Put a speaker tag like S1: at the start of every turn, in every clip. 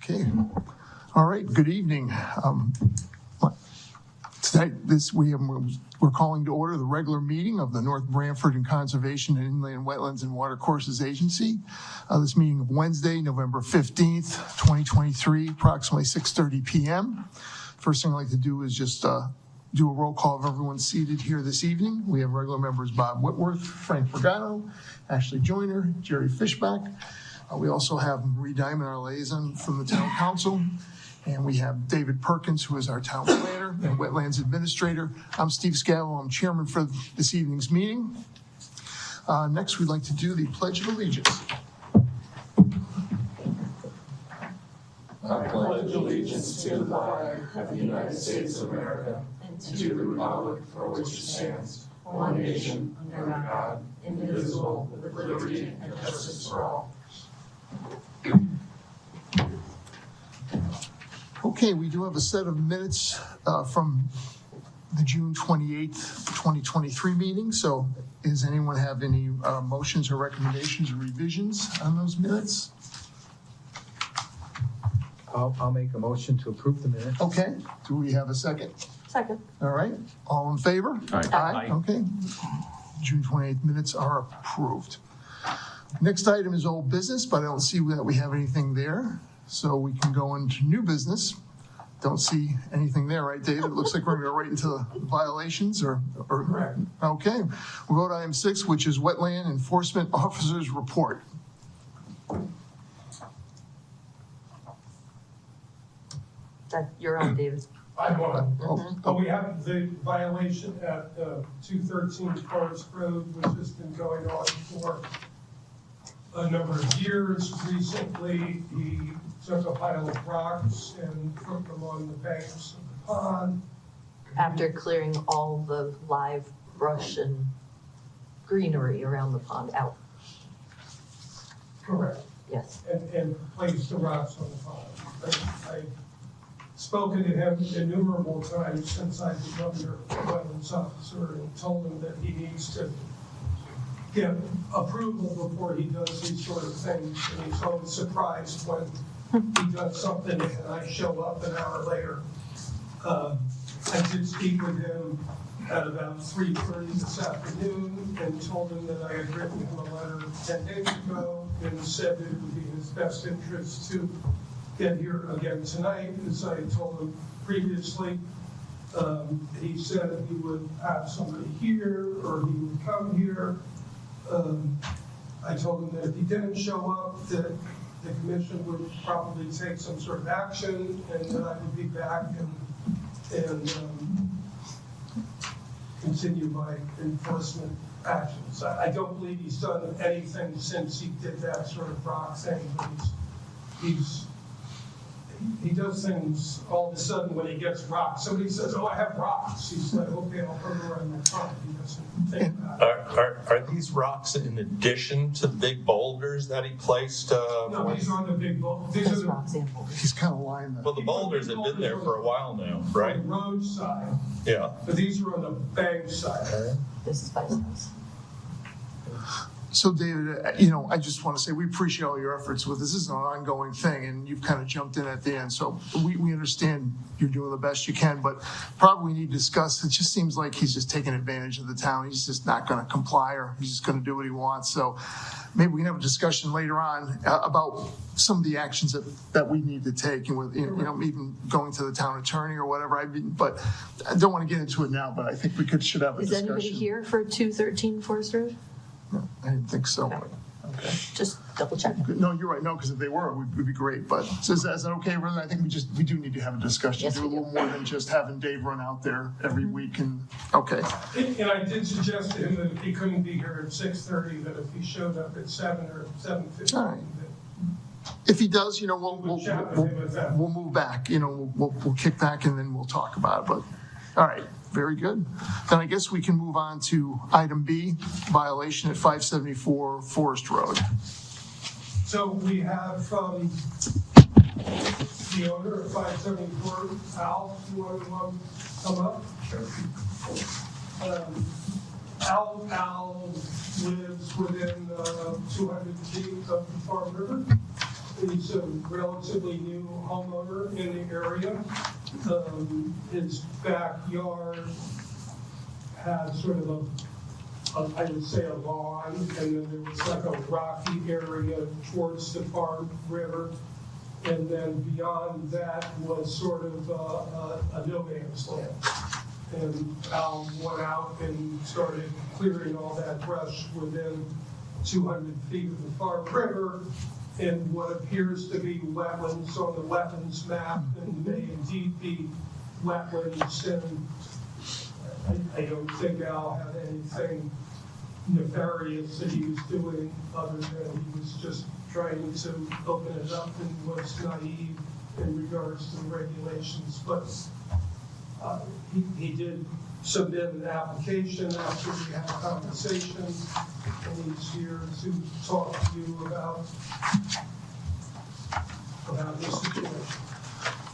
S1: Okay. All right. Good evening. Tonight, we're calling to order the regular meeting of the North Branford and Conservation and Inland Wetlands and Watercourses Agency. This meeting of Wednesday, November 15th, 2023, approximately 6:30 p.m. First thing I'd like to do is just do a roll call of everyone seated here this evening. We have regular members Bob Whitworth, Frank Pagano, Ashley Joyner, Jerry Fishback. We also have Marie Diamond, our liaison from the Town Council. And we have David Perkins, who is our town planner and wetlands administrator. I'm Steve Scallo. I'm chairman for this evening's meeting. Next, we'd like to do the Pledge of Allegiance.
S2: I pledge allegiance to the flag of the United States of America and to the republic for which it stands, one nation, under God, indivisible, with liberty and justice for all.
S1: Okay, we do have a set of minutes from the June 28th, 2023 meeting. So does anyone have any motions or recommendations or revisions on those minutes?
S3: I'll make a motion to approve the minutes.
S1: Okay, do we have a second?
S4: Second.
S1: All right, all in favor?
S3: Aye.
S1: Okay, June 28th minutes are approved. Next item is old business, but I don't see that we have anything there. So we can go into new business. Don't see anything there, right, David? It looks like we're going to go right into the violations or
S2: Correct.
S1: Okay. We'll go to item 6, which is Wetland Enforcement Officer's Report.
S4: That you're on, David.
S2: I'm on.
S1: Oh,
S2: We have the violation at 213 Forest Road, which has been going on for a number of years. Recently, he took a pile of rocks and put them on the banks of the pond.
S4: After clearing all the live brush and greenery around the pond out.
S2: Correct.
S4: Yes.
S2: And placed the rocks on the pond. I've spoken to him innumerable times since I've become your wetlands officer and told him that he needs to get approval before he does these sort of things. And he's always surprised when he does something and I show up an hour later. I did speak with him at about 3:30 this afternoon and told him that I had written him a letter 10 days ago and said that it would be in his best interest to get here again tonight, as I told him previously. He said he would have somebody here or he would come here. I told him that if he didn't show up, that the commission would probably take some sort of action and that I would be back and continue my enforcement actions. I don't believe he's done anything since he did that sort of rock thing, but he does things all of a sudden when he gets rocks. Somebody says, "Oh, I have rocks." He's like, "Okay, I'll put them around my trunk." He doesn't think about it.
S5: Are these rocks in addition to the big boulders that he placed?
S2: No, these aren't the big boulders. These are the
S4: Rocks and boulders.
S1: He's kind of lying there.
S5: Well, the boulders have been there for a while now, right?
S2: on the road side,
S5: Yeah.
S2: but these are on the bank side.
S4: This is by his house.
S1: So, David, I just want to say we appreciate all your efforts with this. This is an ongoing thing, and you've kind of jumped in at the end. So we understand you're doing the best you can, but probably we need to discuss. It just seems like he's just taking advantage of the town. He's just not going to comply, or he's just going to do what he wants. So maybe we can have a discussion later on about some of the actions that we need to take, and with even going to the town attorney or whatever. But I don't want to get into it now. But I think we should have a
S4: Is
S1: discussion.
S4: anybody here for 213 Forest Road?
S1: No, I didn't think so.
S4: Okay. Just double check.
S1: No, you're right. No, because if they were, it would be great. But so is that okay, Rose? I think we do need to have a discussion.
S4: Yes,
S1: do a
S4: we do.
S1: little more than just having Dave run out there every week. And okay.
S2: And I did suggest to him that if he couldn't be here at 6:30, that if he showed up at 7 or 7:15,
S1: All right. If he does, we'll move back. We'll kick back and then we'll talk about it. But all right. Very good. Then I guess we can move on to item B, violation at 574 Forest Road.
S2: So we have the owner of 574, Al, you want to come up? Al lives within 200 feet of the Farm River. He's a relatively new homeowner in the area. His backyard had sort of I would say a lawn, and then there was like a rocky area towards the Farm River. And then beyond that was sort of a no man's land. And Al went out and started clearing all that brush within 200 feet of the Farm River in what appears to be wetlands on the wetlands map, and may indeed be wetlands. And I don't think Al had anything nefarious that he was doing other than he was just trying to open it up and was naive in regards to the regulations. But he did submit an application after we had a conversation, and he's here to talk to you about this situation.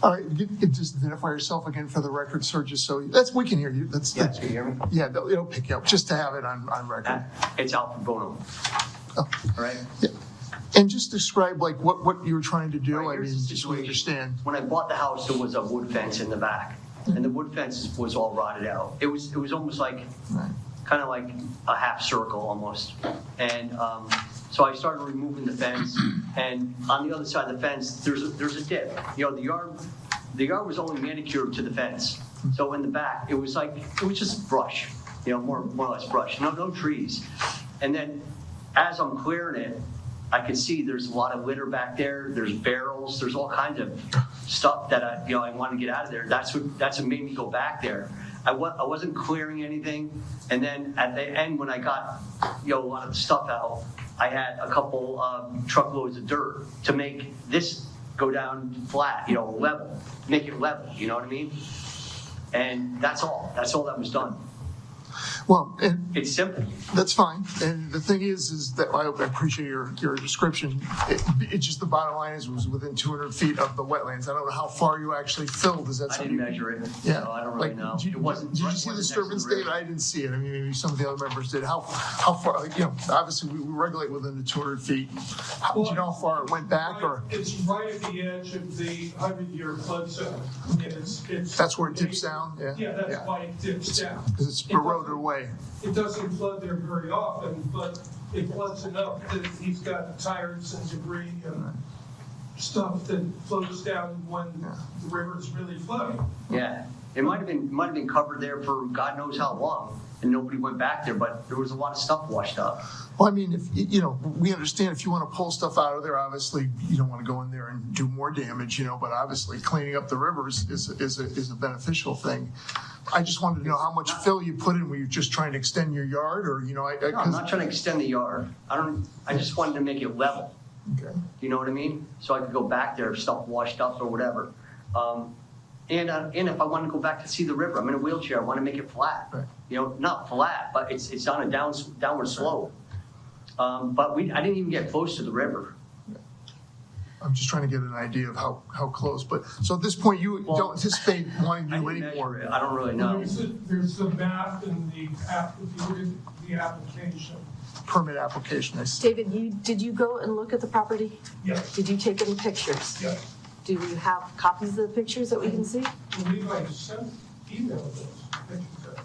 S1: All right, you just identify yourself again for the record, sir, just so, we can hear you. That's,
S6: Yes, can you hear me?
S1: yeah, it'll pick you up, just to have it on record.
S6: It's Alfred Bono.
S1: Oh.
S6: All right?
S1: Yeah. And just describe like what you were trying to do,
S6: Right,
S1: I mean,
S6: here's the
S1: just so we
S6: situation.
S1: understand.
S6: When I bought the house, there was a wood fence in the back, and the wood fence was all rotted out. It was almost like,
S1: Right.
S6: kind of like a half circle almost. And so I started removing the fence, and on the other side of the fence, there's a dip. You know, the yard was only manicured to the fence. So in the back, it was just brush, you know, more or less brush, no trees. And then as I'm clearing it, I could see there's a lot of litter back there. There's barrels. There's all kinds of stuff that I want to get out of there. That's what made me go back there. I wasn't clearing anything, and then at the end when I got a lot of the stuff out, I had a couple truckloads of dirt to make this go down flat, level, make it level. You know what I mean? And that's all. That's all that was done.
S1: Well, and
S6: It's simple.
S1: that's fine. And the thing is that I appreciate your description. It's just the bottom line is it was within 200 feet of the wetlands. I don't know how far you actually filled. Is that
S6: I
S1: something?
S6: didn't measure it,
S1: Yeah.
S6: so I don't really
S1: Like,
S6: know.
S1: Did
S6: It wasn't.
S1: you
S6: right-
S1: see the
S6: wasn't next to
S1: disturbance,
S6: river.
S1: David? I didn't see it. I mean, maybe some of the other members did. How far, obviously we regulate within the 200 feet. Do you know how far it went back or?
S2: It's right at the edge of the 100-year flood zone. And it's
S1: That's where it dips down? Yeah.
S2: Yeah, that's why it dips down.
S1: Because it's eroded away.
S2: It doesn't flood there very often, but it floods enough that he's got tires and debris and stuff that floats down when the river's really flooding.
S6: Yeah, it might have been covered there for God knows how long, and nobody went back there. But there was a lot of stuff washed up.
S1: Well, I mean, if we understand if you want to pull stuff out of there, obviously you don't want to go in there and do more damage, but obviously cleaning up the rivers is a beneficial thing. I just wanted to know how much fill you put in. Were you just trying to extend your yard, or
S6: No, I'm not trying to extend the yard. I just wanted to make it level.
S1: Okay.
S6: You know what I mean? So I could go back there if stuff washed up or whatever. And if I want to go back to see the river, I'm in a wheelchair. I want to make it flat.
S1: Right.
S6: Not flat, but it's on a downward slope. But I didn't even get close to the river.
S1: I'm just trying to get an idea of how close. But so at this point, you don't anticipate wanting to
S6: I
S1: do
S6: didn't
S1: any
S6: measure
S1: more.
S6: it. I don't really know.
S2: There's the map and if you look at the application.
S1: Permit application. I see.
S4: David, did you go and look at the property?
S2: Yes,
S4: Did you take any pictures?
S2: yes.
S4: Do you have copies of the pictures that we can see?
S2: I believe I sent email those pictures.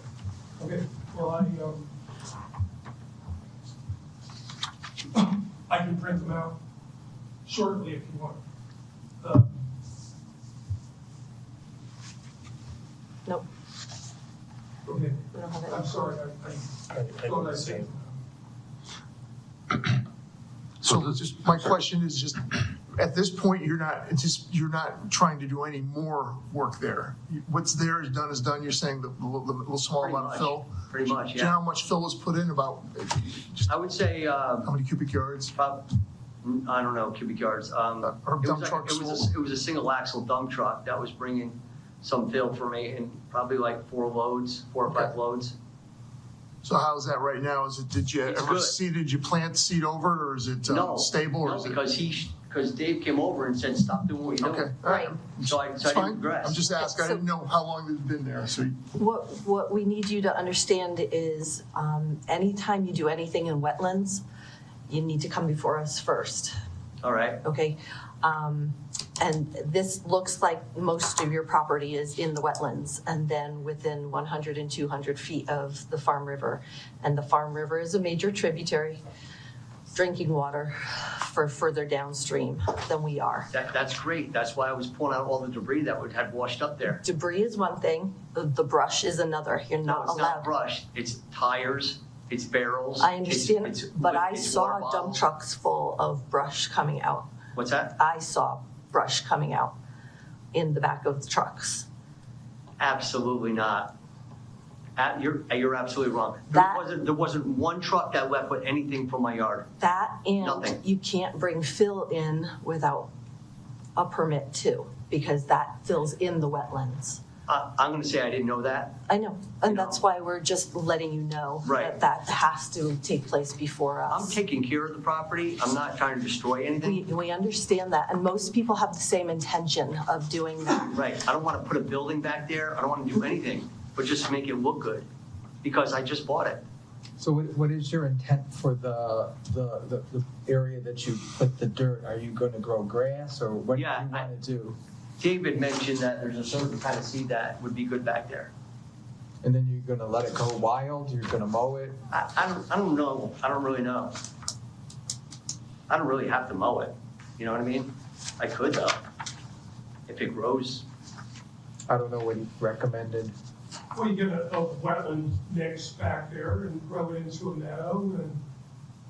S2: Okay, well, I can print them out shortly if you want.
S4: Nope,
S2: Okay,
S4: we don't have it.
S2: I'm sorry, I thought I said.
S1: So just my question is just at this point, you're not trying to do any more work there. What's there is done. You're saying the little small
S6: Pretty
S1: amount of
S6: much.
S1: fill.
S6: Pretty much,
S1: Do you know
S6: yeah.
S1: how much fill was put in? About just
S6: I would say
S1: how many cubic yards?
S6: about, I don't know, cubic yards.
S1: Or
S6: It
S1: dump
S6: was,
S1: trucks?
S6: it was a single axle dump truck that was bringing some fill for me, and probably like 4 or 5
S1: Okay.
S6: loads.
S1: So how's that right now? Did you
S6: It's
S1: ever
S6: good.
S1: did you plant seed over it, or is it stable? Or
S6: No,
S1: is it?
S6: because Dave came over and said, stop doing what you're
S1: Okay,
S6: doing.
S1: all right.
S4: Right.
S6: So I
S1: It's
S6: didn't
S1: fine.
S6: progress.
S1: I'm just asking. I didn't know how long it's been there. So
S4: What we need you to understand is, anytime you do anything in wetlands, you need to come before us first.
S6: All right,
S4: okay? And this looks like most of your property is in the wetlands and then within 100 and 200 feet of the Farm River. And the Farm River is a major tributary, drinking water for further downstream than we are.
S6: that's great. That's why I was pulling out all the debris that had washed up there.
S4: Debris is one thing, the brush is another. You're
S6: No,
S4: not
S6: it's not
S4: allowed.
S6: brush, it's tires, it's barrels.
S4: I understand,
S6: it's
S4: but I
S6: it's
S4: saw
S6: water
S4: dump
S6: bottles.
S4: trucks full of brush coming out.
S6: What's that?
S4: I saw brush coming out in the back of the trucks.
S6: Absolutely not. You're absolutely wrong.
S4: That-
S6: There wasn't one truck that left with anything from my yard.
S4: That and
S6: Nothing.
S4: you can't bring fill in without a permit too, because that fills in the wetlands.
S6: I'm gonna say I didn't know that.
S4: I know, and
S6: You
S4: that's
S6: know.
S4: why we're just letting you know
S6: Right.
S4: that has to take place before
S6: I'm
S4: us.
S6: taking care of the property. I'm not trying to destroy anything.
S4: We understand that, and most people have the same intention of doing that.
S6: Right, I don't wanna put a building back there. I don't wanna do anything, but just make it look good, because I just bought it.
S3: So what is your intent for the area that you put the dirt? Are you gonna grow grass, or what do you
S6: Yeah,
S3: wanna do?
S6: David mentioned that there's a certain kind of seed that would be good back there.
S3: And then you're gonna let it go wild, you're gonna mow it?
S6: I don't know. I don't really know. I don't really have to mow it. You know what I mean? I could though, if it grows.
S3: I don't know what he recommended.
S2: Well, you get a wetland mix back there and grow it into a meadow, and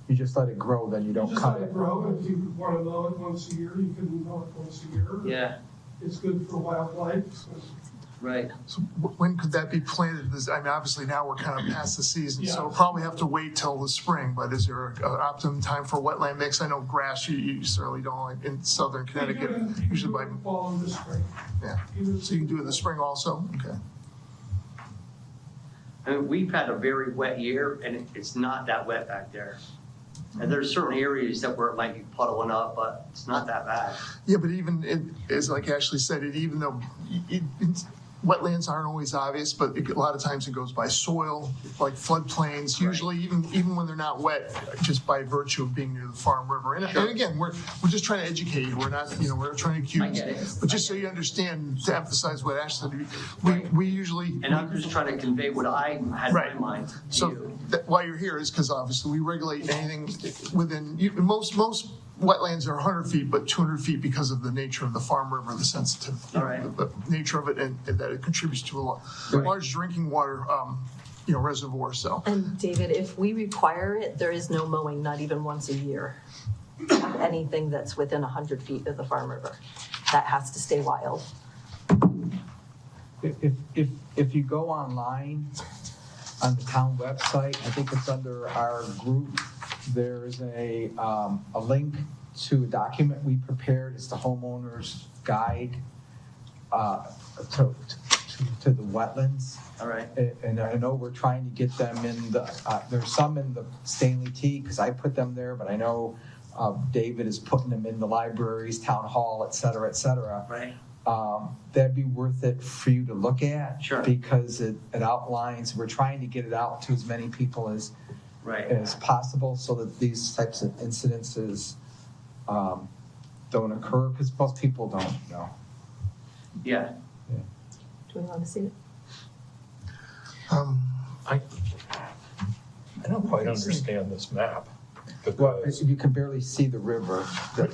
S3: You just let it grow, then you
S2: you
S3: don't
S2: just
S3: cut
S2: let it
S3: it.
S2: grow, and if you wanna mow it once a year, you can mow it once a year.
S6: Yeah,
S2: It's good for wildlife, so.
S6: right.
S1: So when could that be planted? I mean, obviously now we're kind of past the season, so
S2: Yeah.
S1: we'll probably have to wait till the spring, but is there an optimum time for wetland mix? I know grass you certainly don't like in southern Connecticut,
S2: You can
S1: usually
S2: do
S1: by,
S2: it in the fall and the spring.
S1: yeah.
S2: Either-
S1: So you can do it in the spring also? Okay.
S6: I mean, we've had a very wet year and it's not that wet back there. And there's certain areas that where it might be puddling up, but it's not that bad.
S1: Yeah, but even, as like Ashley said, even though wetlands aren't always obvious, but a lot of times it goes by soil, like floodplains, usually even when they're not wet, just by virtue of being near the Farm River. And again, we're just trying to educate you. We're not, we're not trying to accuse.
S6: I get it.
S1: But just so you understand, to emphasize what Ashley said, we usually.
S6: And I'm just trying to convey what I had in my
S1: Right.
S6: mind to
S1: So
S6: you.
S1: why you're here is because obviously we regulate anything within, most wetlands are 100 feet, but 200 feet because of the nature of the Farm River, the sensitive,
S6: All right.
S1: the nature of it, and that it contributes to a large drinking water, reservoir, so.
S4: And David, if we require it, there is no mowing, not even once a year, of anything that's within 100 feet of the Farm River. That has to stay wild.
S3: If you go online on the town website, I think it's under our group, there's a link to a document we prepared. It's the homeowner's guide to the wetlands.
S6: All right.
S3: And I know we're trying to get them in there's some in the Stanley T, because I put them there, but I know David is putting them in the libraries, town hall, et cetera, et cetera.
S6: Right.
S3: That'd be worth it for you to look at.
S6: Sure.
S3: Because it outlines, we're trying to get it out to as many people as
S6: Right.
S3: possible, so that these types of incidences don't occur, because most people don't know.
S6: Yeah.
S4: Do we want to see it?
S5: I don't quite understand this map
S3: Well,
S5: because
S3: you can barely see the river.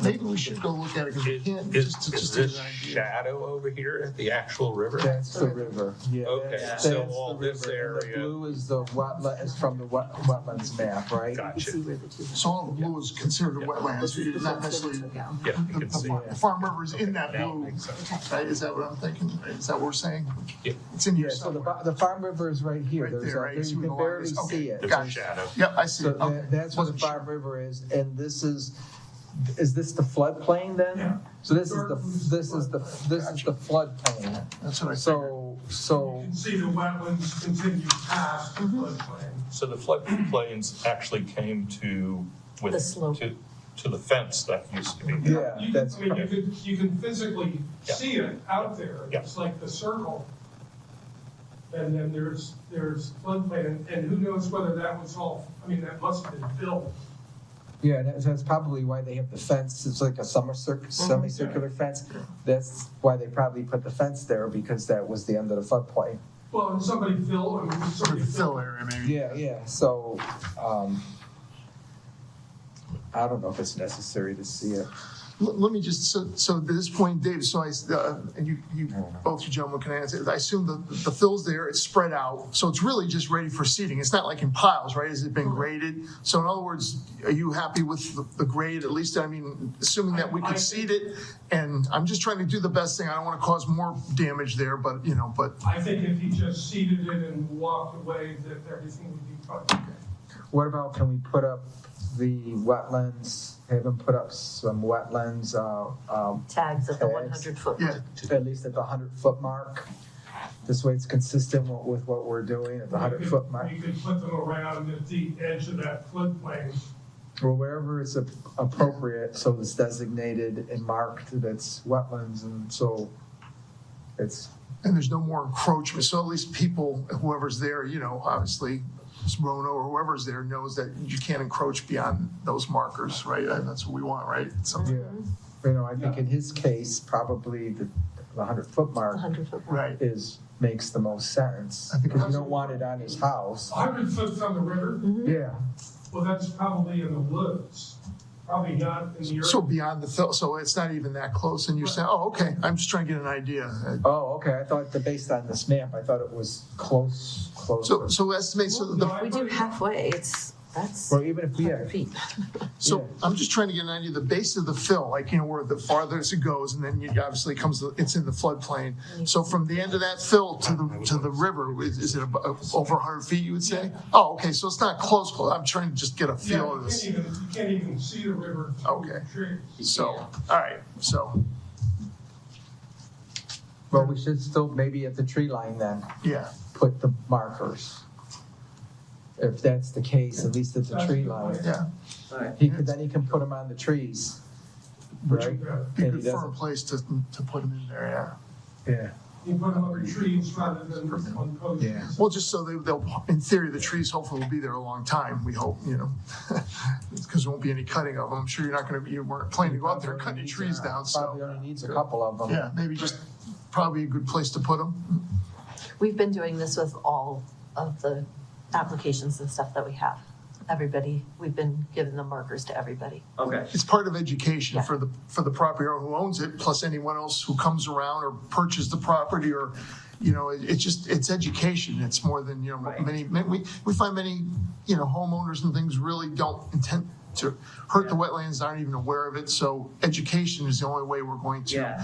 S1: Maybe we should go look at it, because we can't,
S5: is
S1: just to get
S5: this
S1: an idea.
S5: shadow over here the actual river?
S3: That's the river. Yeah.
S5: Okay,
S3: that's
S5: so
S3: the
S5: all this
S3: river. And
S5: area-
S3: the blue is the is from the wetlands map, right?
S4: You
S5: Gotcha.
S4: see where the two.
S1: So all the blue is considered
S5: Yeah.
S1: wetlands,
S4: This is
S1: not
S4: the
S1: necessarily.
S4: took out.
S5: Yeah, you can see.
S1: The Farm River is in that
S5: Now it
S1: blue,
S5: makes sense.
S1: right? Is that what I'm thinking? Is that what we're saying?
S5: Yeah.
S1: It's in here
S3: Yeah, so
S1: somewhere.
S3: the Farm River is right here.
S1: Right
S3: There's
S1: there, right?
S3: you
S1: See where
S3: can
S1: the line
S3: barely
S1: is? Okay.
S3: see it.
S5: There's
S1: Gotcha.
S5: a shadow.
S1: Yep, I see
S3: So
S1: it. Okay.
S3: that's where the
S1: Wasn't
S3: Farm
S1: sure.
S3: River is, and this is this the floodplain then?
S2: Yeah.
S3: So this is the floodplain.
S1: That's what I figured.
S3: So
S2: You can see the wetlands continue past the floodplain.
S5: So the floodplains actually came to
S4: The slope.
S5: to the fence that used to be.
S3: yeah,
S2: You-
S3: that's
S2: I mean, you can physically
S5: Yeah.
S2: see it out there.
S5: Yeah.
S2: It's like the circle. And then there's floodplain, and who knows whether that was all, I mean, that must have been filled
S3: Yeah, that's probably why they have the fence. It's like a semicircular fence. That's why they probably put the fence there, because that was the end of the floodplain.
S2: Well, and somebody
S1: Sort of fill area, maybe.
S3: Yeah. So, I don't know if it's necessary to see it.
S1: Let me just, so at this point, Dave, so and you both you gentlemen can answer. I assume the fill's there, it's spread out, so it's really just ready for seeding. It's not like in piles, right? Has it been graded? So in other words, are you happy with the grade, at least, I mean, assuming that we could seed it? And I'm just trying to do the best thing. I don't want to cause more damage there, but,
S2: I think if he just seeded it and walked away, that everything would be fine.
S3: What about, can we put up the wetlands, have them put up some wetlands,
S4: Tags at the
S3: Tags.
S4: 100-foot.
S1: yeah.
S3: at least at the 100-foot mark? This way it's consistent with what we're doing at the 100-foot mark,
S2: You could put them around at the edge of that floodplain.
S3: or wherever it's appropriate, so it's designated and marked that's wetlands, and so it's,
S1: And there's no more encroachment, so at least people, whoever's there, obviously, Rono or whoever's there knows that you can't encroach beyond those markers, right? And that's what we want, right?
S3: yeah. I think in his case, probably the 100-foot mark
S4: 100-foot.
S1: Right.
S3: makes the most sense,
S1: I think
S3: because you don't want it on his house.
S2: 100 foot from the river,
S3: Yeah,
S2: well, that's probably in the woods, probably not in the area.
S1: So beyond the fill, so it's not even that close, and you're saying, oh, okay, I'm just trying to get an idea.
S3: oh, okay, I thought that based on this map, I thought it was close.
S1: So estimate, so
S4: We do halfway, that's
S3: Well, even if we
S4: 100
S3: had,
S4: feet.
S1: So I'm just trying to get an idea, the base of the fill, like, where the farthest it goes, and then obviously it's in the floodplain. So from the end of that fill to the river, is it over 100 feet, you would say? Oh, okay, so it's not close. I'm trying to just get a feel of this.
S2: You can't even see the river through
S1: Okay.
S2: the trees.
S1: So, all right, so,
S3: well, we should still, maybe at the tree line then,
S1: yeah.
S3: put the markers. If that's the case, at least at the tree line.
S1: Yeah,
S6: All right.
S3: He can put them on the trees, right?
S1: be a
S3: And he
S1: good firm
S3: doesn't,
S1: place to put them in there,
S3: yeah,
S2: You put them under trees rather than on posts.
S3: Yeah.
S1: Well, just so they'll, in theory, the trees hopefully will be there a long time, we hope, because there won't be any cutting of them. I'm sure you weren't planning to go out there and cut any trees down,
S3: probably
S1: so,
S3: only needs a couple of them.
S1: yeah, maybe just, probably a good place to put them.
S4: We've been doing this with all of the applications and stuff that we have. Everybody, we've been giving the markers to everybody.
S6: Okay.
S1: It's part of education
S4: Yeah.
S1: for the property owner who owns it, plus anyone else who comes around or purchased the property, or, it's education. It's more than,
S6: Right.
S1: we find many, homeowners and things really don't intend to hurt the wetlands, aren't even aware of it. So education is the only way we're going to,
S6: Yeah.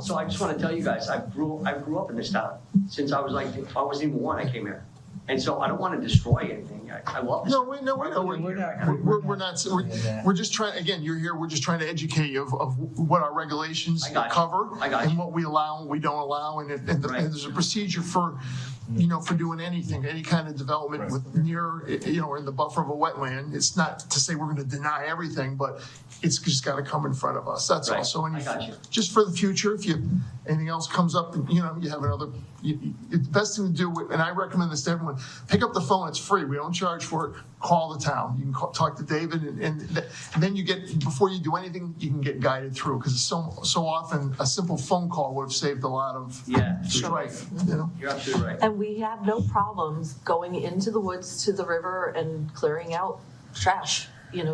S6: So I just want to tell you guys, I grew up in this town since I wasn't even one, I came here. And so I don't want to destroy anything. I love this.
S1: No, we know. We're just trying, again, you're here, we're just trying to educate you of what our regulations
S6: I got you.
S1: cover.
S6: I got
S1: and
S6: you.
S1: what we allow and what we don't allow, and
S6: Right.
S1: there's a procedure for, for doing anything, any kind of development with near, or in the buffer of a wetland. It's not to say we're going to deny everything, but it's just got to come in front of us. That's all.
S6: Right.
S1: So
S6: I got you.
S1: just for the future, if anything else comes up, and you have another, it's the best thing to do, and I recommend this to everyone, pick up the phone, it's free, we don't charge for it, call the town, you can talk to David, and then you get, before you do anything, you can get guided through, because so often, a simple phone call would have saved a lot of strife,
S6: You're absolutely right.
S4: And we have no problems going into the woods to the river and clearing out trash,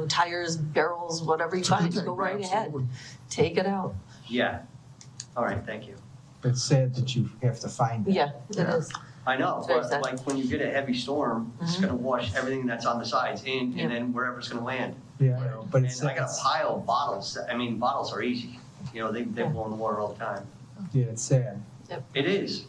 S4: tires, barrels, whatever you find, go right ahead.
S1: Absolutely.
S4: Take it out.
S6: Yeah. All right, thank you.
S3: It's sad that you have to find it.
S4: Yeah, it
S1: Yeah.
S4: is.
S6: I know,
S4: It's very
S6: but
S4: sad.
S6: like when you get a heavy storm, it's gonna wash everything that's on the sides in,
S4: Yeah.
S6: and then wherever it's gonna land.
S3: Yeah, I know, but
S6: And
S3: it's,
S6: I got a pile of bottles. Bottles are easy. They blow in the water all the time.
S3: yeah, it's sad.
S6: It is.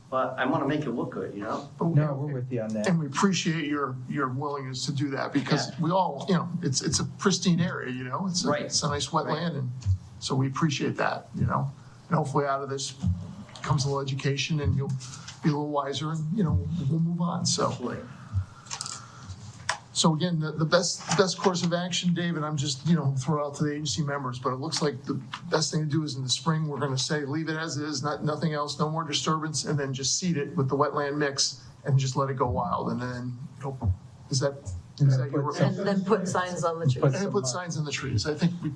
S6: But I wanna make it look good,
S1: But
S3: No, we're with you on that.
S1: And we appreciate your willingness to do that, because we all, it's a pristine area, it's
S6: Right.
S1: it's a nice wetland, and so we appreciate that, and hopefully out of this comes a little education, and you'll be a little wiser, and, we'll move on, so.
S6: Absolutely.
S1: So again, the best course of action, David, I'm just, throw it out to the agency members, but it looks like the best thing to do is in the spring, we're gonna say, leave it as is, nothing else, no more disturbance, and then just seed it with the wetland mix and just let it go wild, and then, is that Is that your,
S3: Put
S4: And then put signs on the trees.
S3: Put-
S1: and put signs in the trees. I think we,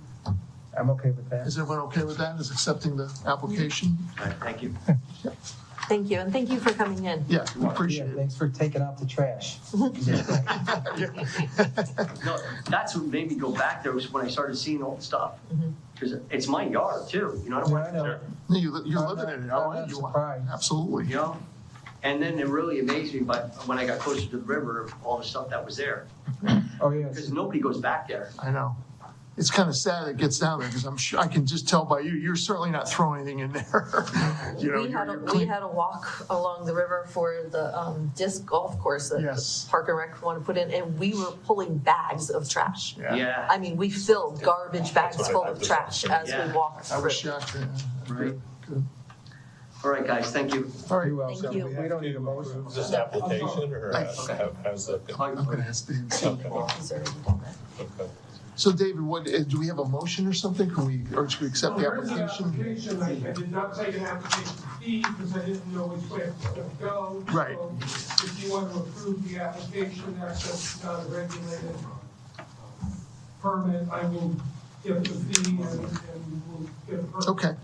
S3: I'm okay with that.
S1: is everyone okay with that, is accepting the application?
S6: All right, thank you.
S4: Thank you, and thank you for coming in.
S1: Yeah, we
S3: Yeah,
S1: appreciate it.
S3: thanks for taking out the trash.
S6: No, that's what made me go back there was when I started seeing all the stuff. Because it's my yard too, you know, I don't
S3: Yeah,
S6: want
S3: I know.
S1: No, you're living in it,
S3: I'm
S1: right?
S3: not
S1: You
S3: surprised.
S1: Absolutely.
S6: you know? And then it really amazed me, but when I got closer to the river, all the stuff that was there.
S3: Oh, yeah.
S6: Because nobody goes back there.
S1: I know. It's kind of sad it gets down there, because I'm sure, I can just tell by you, you're certainly not throwing anything in there. You know,
S4: We had
S1: you're
S4: we
S1: clean.
S4: had a walk along the river for the disc golf course that
S1: Yes.
S4: the Park and Rec want to put in, and we were pulling bags of trash.
S6: Yeah.
S4: I mean, we filled garbage bags full of trash as
S6: Yeah.
S4: we walked
S1: I
S4: through.
S1: was shocked.
S6: Right.
S1: Good.
S6: All right, guys, thank you.
S1: All right,
S3: You're welcome.
S4: Thank you.
S3: We don't need a motion.
S5: Approve this application, or how's that going?
S1: I'm gonna ask Dave.
S5: Okay.
S4: He's already done that.
S5: Okay.
S1: So David, what, do we have a motion or something? Can we, or should we accept the
S2: Well, there is an
S1: application?
S2: application. I did not take an application fee because I didn't know which way it was going to go.
S1: Right.
S2: So if you want to approve the application, that's not a regulated permit, I will get the fee and we'll get the permit.
S1: Okay,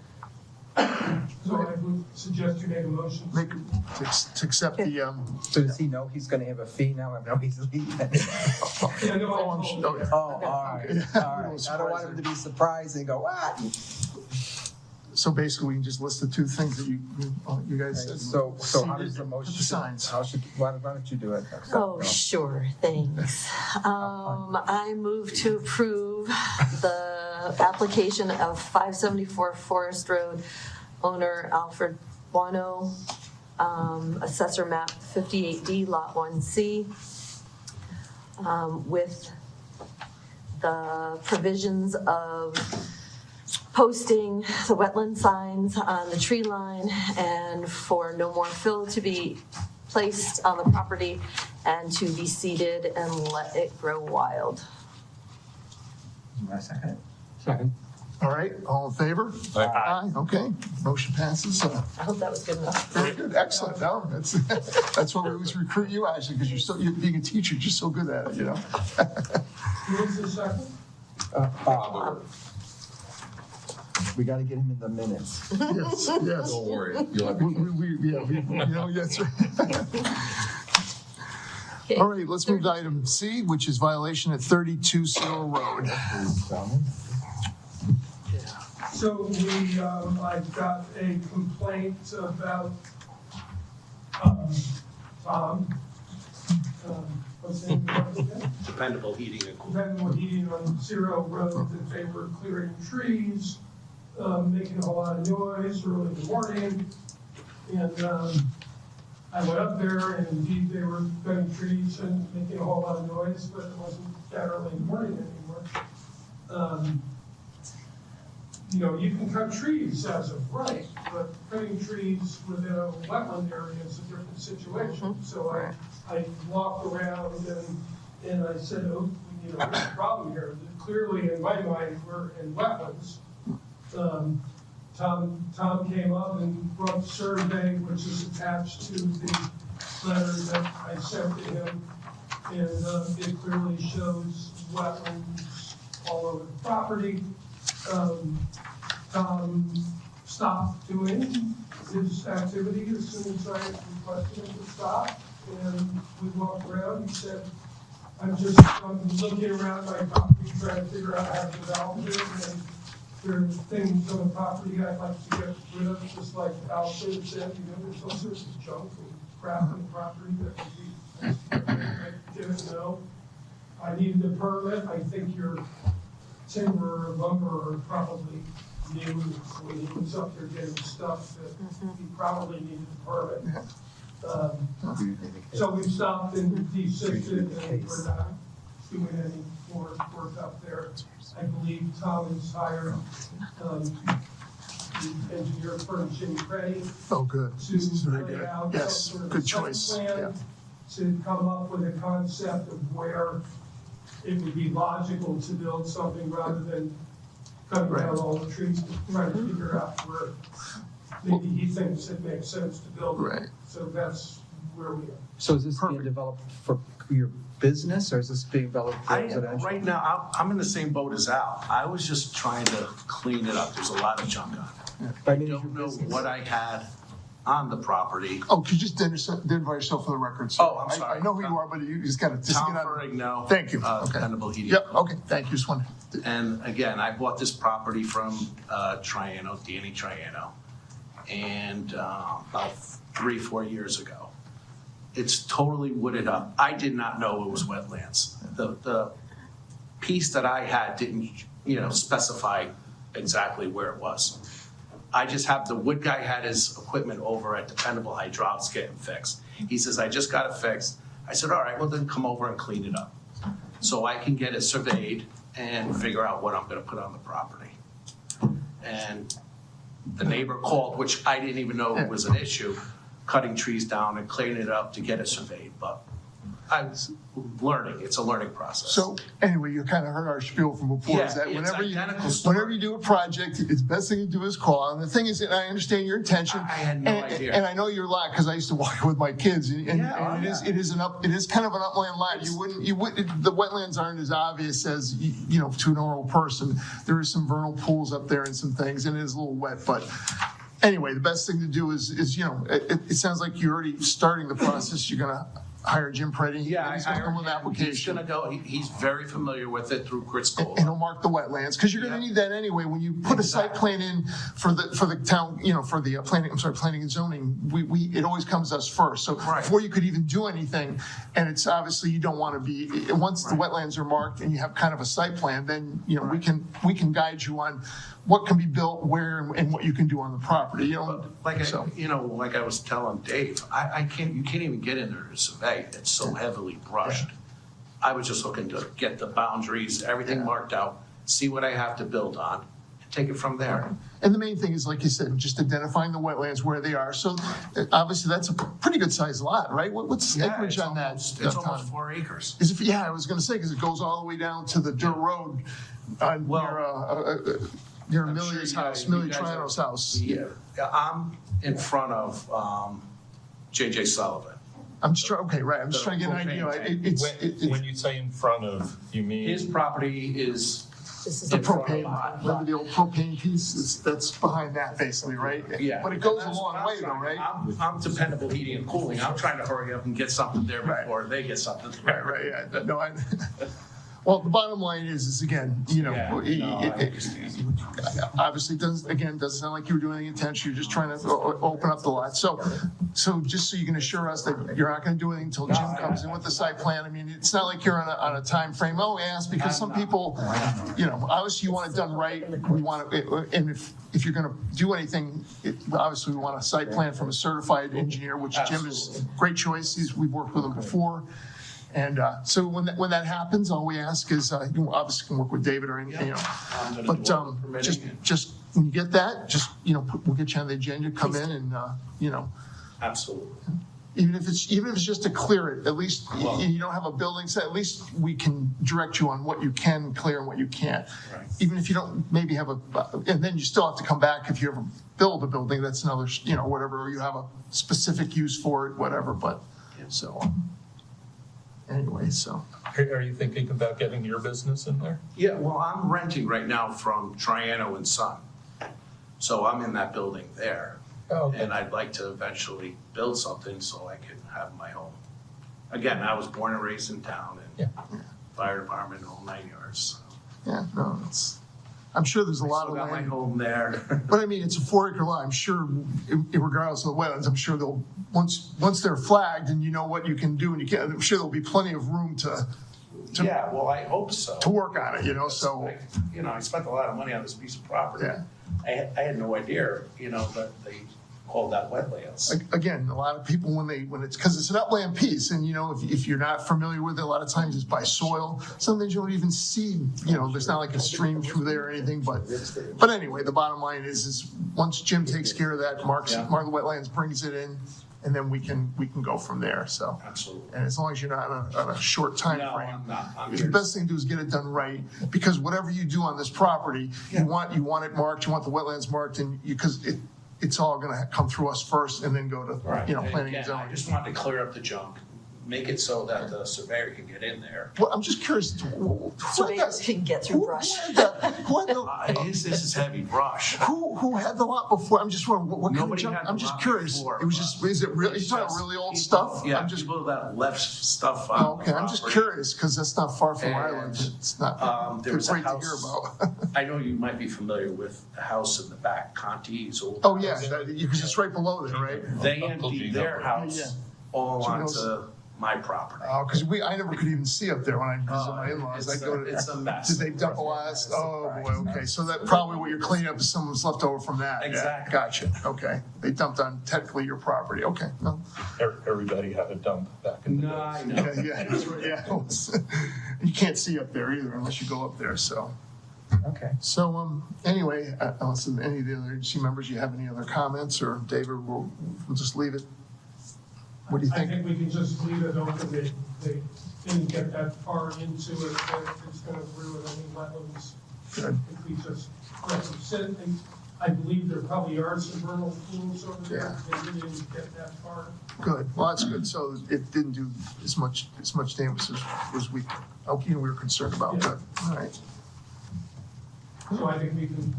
S2: So I would suggest you make a motion.
S1: make, to accept the,
S3: So does he know he's gonna have a fee now? I know he's leaving.
S2: Yeah, no,
S1: oh,
S2: I
S1: I'm
S2: told
S1: sure,
S2: you.
S1: oh, yeah.
S3: Oh, all right,
S1: Okay.
S3: all right. I don't want him to be surprised and go, what?
S1: So basically, we can just list the two things that you guys said.
S3: So how does the motion?
S1: Put the signs.
S3: Why don't you do it?
S4: Oh, sure, thanks. I move to approve the application of 574 Forest Road, owner Alfred Bono, assessor map 58D, lot 1C, with the provisions of posting the wetland signs on the tree line and for no more fill to be placed on the property and to be seeded and let it grow wild.
S3: Second.
S1: All right, all in favor?
S5: Aye.
S1: Okay, motion passes.
S4: I hope that was good enough.
S1: Very good, excellent. No, that's why we always recruit you, Ashley, because you're being a teacher, you're so good at it, you know?
S2: Who is the second?
S3: We gotta get him in the minutes.
S1: Yes, yes.
S7: Don't worry, you'll have
S1: You know, that's right. All right, let's move to item C, which is violation at 32 Cyril Road.
S2: So I got a complaint about, Tom, what's his name again?
S7: dependable heating and cooling.
S2: Dependable heating on Zero Road, that they were clearing trees, making a whole lot of noise early in the morning. And I went up there and indeed they were cutting trees and making a whole lot of noise, but it wasn't that early in the morning anymore. You know, you can cut trees as of right, but cutting trees within a wetland area is a different situation. So I walked around and I said, oh, you know, there's a problem here. Clearly, in my mind, we're in wetlands. Tom came up and brought the survey, which is attached to the letter that I sent to him. And it clearly shows wetlands all over the property. Tom stopped doing his activity as soon as I requested him to stop. And we walked around, he said, I'm looking around my property, trying to figure out how to develop it. And there are things on the property I'd like to get rid of, just like Alfred said, you know, there's all sorts of junk and crap on the property that would be, I didn't know. I needed a permit. I think your timber or lumber are probably new. When he was up there getting stuff that he probably needed a permit. So we stopped and desisted and we're not doing any more work up there. I believe Tom has hired the engineer firm Jim Cray
S1: Oh, good.
S2: to
S1: Very
S2: lay
S1: good.
S2: out
S1: Yes,
S2: some sort of
S1: good
S2: site
S1: choice.
S2: plan
S1: Yeah.
S2: to come up with a concept of where it would be logical to build something rather than cutting down all the trees to try to figure out where maybe he thinks it makes sense to build it.
S1: Right.
S2: So that's where we are.
S3: So is this being
S1: Perfect.
S3: developed for your business, or is this being developed residential?
S7: Right now, I'm in the same boat as Al. I was just trying to clean it up. There's a lot of junk on it.
S3: But
S7: I
S3: I mean, is your
S7: don't know
S3: business-
S7: what I had on the property.
S1: Oh, could you just identify yourself for the record, sir?
S7: Oh, I'm sorry.
S1: I know who you are, but you just got to
S7: Tom
S1: get out.
S7: Ferrigno.
S1: Thank you. Okay.
S7: Dependable heating.
S1: Yep, okay, thank you. Just want to.
S7: And again, I bought this property from Triano, Danny Triano, and about 3-4 years ago. It's totally wooded up. I did not know it was wetlands. The piece that I had didn't, specify exactly where it was. I just have, the wood guy had his equipment over at Dependable Hydraulics getting fixed. He says, I just got it fixed. I said, all right, well then come over and clean it up. So I can get it surveyed and figure out what I'm gonna put on the property. And the neighbor called, which I didn't even know was an issue, cutting trees down and cleaning it up to get it surveyed, but I was learning, it's a learning process.
S1: So anyway, you kind of heard our spiel from before, is
S7: Yeah,
S1: that
S7: it's identical story.
S1: whenever you do a project, it's best thing to do is call. And the thing is, and I understand your intention.
S7: I had no idea.
S1: And I know you're lot, because I used to walk with my kids, and it is kind of an upland lot. The wetlands aren't as obvious as, to a normal person. There is some vernal pools up there and some things, and it is a little wet, but anyway, the best thing to do is it sounds like you're already starting the process. You're gonna hire Jim Preddy.
S7: Yeah,
S1: he's
S7: I
S1: gonna come with an
S7: hired him. He's
S1: application.
S7: gonna go, he's very familiar with it through Chris Cole.
S1: And he'll mark the wetlands, because you're gonna
S7: Yeah.
S1: need that anyway. When you put a site plan in for the town, for the planning and zoning, it always comes to us first. So
S7: Right.
S1: before you could even do anything, and it's obviously, you don't wanna be, once the wetlands are marked and you have kind of a site plan, then, we can guide you on what can be built, where, and what you can do on the property,
S7: Like I was telling Dave, you can't even get in there to survey. It's so heavily brushed. I was just looking to get the boundaries, everything marked out, see what I have to build on, and take it from there.
S1: And the main thing is, like you said, just identifying the wetlands where they are. So obviously, that's a pretty good sized lot, right? What's the acreage on that?
S7: It's
S1: Tom?
S7: almost 4 acres.
S1: I was gonna say, because it goes all the way down to the dirt road near
S7: I'm
S1: Amelia's
S7: sure you
S1: house,
S7: guys-
S1: Amelia
S7: you guys
S1: Triano's
S7: are-
S1: house.
S7: Yeah, I'm in front of J.J. Sullivan.
S1: I'm just trying, okay, right, I'm just trying to get an idea.
S5: When you say in front of, you mean?
S7: His property is
S4: This is
S1: The
S7: in front of
S1: propane,
S7: mine.
S1: remember the old propane piece, that's behind that basically, right?
S7: Yeah.
S1: But it goes a
S7: That's
S1: long
S7: what I'm
S1: way though,
S7: trying-
S1: right?
S7: I'm dependable heating and cooling. I'm trying to hurry up and get something there
S1: Right.
S7: before they get something there.
S1: Right, yeah, no, well, the bottom line is again, obviously doesn't sound like you were doing anything intentional, you're just trying to open up the lot. So just so you can assure us that you're not gonna do anything until Jim comes in with the site plan. I mean, it's not like you're on a time frame. Oh, I asked because some people, obviously you want it done right. We want it, and if you're gonna do anything, obviously we want a site plan from a certified engineer, which Jim is a great choice. We've worked with him before. And so when that happens, all we ask is, you obviously can work with David or anything,
S7: I'm gonna
S1: but
S7: do all the permitting
S1: just when you get that, we'll get you on the agenda, come in and,
S7: Absolutely.
S1: even if it's just to clear it, at least you don't have a building set, at least we can direct you on what you can clear and what you can't.
S7: Right.
S1: Even if you don't maybe have and then you still have to come back if you ever build a building, that's another, whatever, or you have a specific use for it, whatever, but, so. Anyway, so.
S5: Are you thinking about getting your business in there?
S7: Yeah, well, I'm renting right now from Triano and Son. So I'm in that building there.
S5: Oh, okay.
S7: And I'd like to eventually build something so I can have my home. Again, I was born and raised in town and fire department, whole 9 yards.
S1: Yeah, no, I'm sure there's a lot of
S7: Still got my
S1: land.
S7: home there.
S1: But I mean, it's a 4-acre lot. I'm sure, regardless of the wetlands, I'm sure they'll, once they're flagged and you know what you can do and you can, I'm sure there'll be plenty of room to
S7: Yeah, well, I hope so.
S1: work on it, so.
S7: I spent a lot of money on this piece of property.
S1: Yeah.
S7: I had no idea, that they called that wetlands.
S1: Again, a lot of people when it's, because it's an upland piece and, if you're not familiar with it, a lot of times it's by soil. Sometimes you don't even see, there's not like a stream through there or anything, but anyway, the bottom line is once Jim takes care of that, mark the wetlands, brings it in, and then we can go from there, so.
S7: Absolutely.
S1: And as long as you're not on a short time
S7: No,
S1: frame,
S7: I'm not. I'm
S1: the
S7: here.
S1: best thing to do is get it done right, because whatever you do on this property, you want it marked, you want the wetlands marked, and because it's all gonna come through us first and then go to,
S7: Right.
S1: planning and
S7: Again, I
S1: zoning.
S7: just wanted to clear up the junk, make it so that the surveyor can get in there.
S1: Well, I'm just curious.
S4: Surveyors can get through brush.
S7: This is heavy brush.
S1: Who had the lot before? I'm just wondering, what kind of
S7: Nobody
S1: junk?
S7: had the
S1: I'm just
S7: lot
S1: curious.
S7: before,
S1: It was just, is it really,
S7: It's
S1: you're talking
S7: just
S1: really old
S7: people-
S1: stuff?
S7: Yeah,
S1: I'm just,
S7: people that left stuff
S1: oh,
S7: on
S1: okay,
S7: the
S1: I'm just
S7: property.
S1: curious, because that's not far from where I live.
S7: And,
S1: It's not,
S7: there
S1: it's
S7: was a
S1: great to hear
S7: house-
S1: about.
S7: I know you might be familiar with the house in the back, Conti's old.
S1: Oh, yeah,
S7: house.
S1: because it's right below there, right?
S7: They
S5: Uncle
S7: emptied
S5: G's
S7: their
S5: up
S7: house
S1: there.
S7: all
S1: Gino's.
S7: onto my property.
S1: Oh, because I never could even see up there when I visit my in-laws. I go to,
S7: It's a mess.
S1: did they dump a lot? Oh, boy, okay, so that probably what you're cleaning up is someone's left over from that. Yeah,
S7: Exactly.
S1: gotcha, okay. They dumped on technically your property, okay, no.
S5: Everybody had a dump back in the day.
S7: No, I know.
S1: Yeah, that's right, yeah. You can't see up there either unless you go up there, so.
S3: Okay.
S1: So, anyway, unless any of the other agency members, you have any other comments, or David, we'll just leave it? What do you
S2: I
S1: think?
S2: think we can just leave it open. They didn't get that far into it, that it's gonna ruin any wetlands.
S1: Good.
S2: If we just let them sit, and I believe there probably are some vernal pools over there. They didn't get that far.
S1: Good, well, that's good, so it didn't do as much damage as we were concerned about,
S2: Yeah.
S1: good, all right.
S2: So I think we can.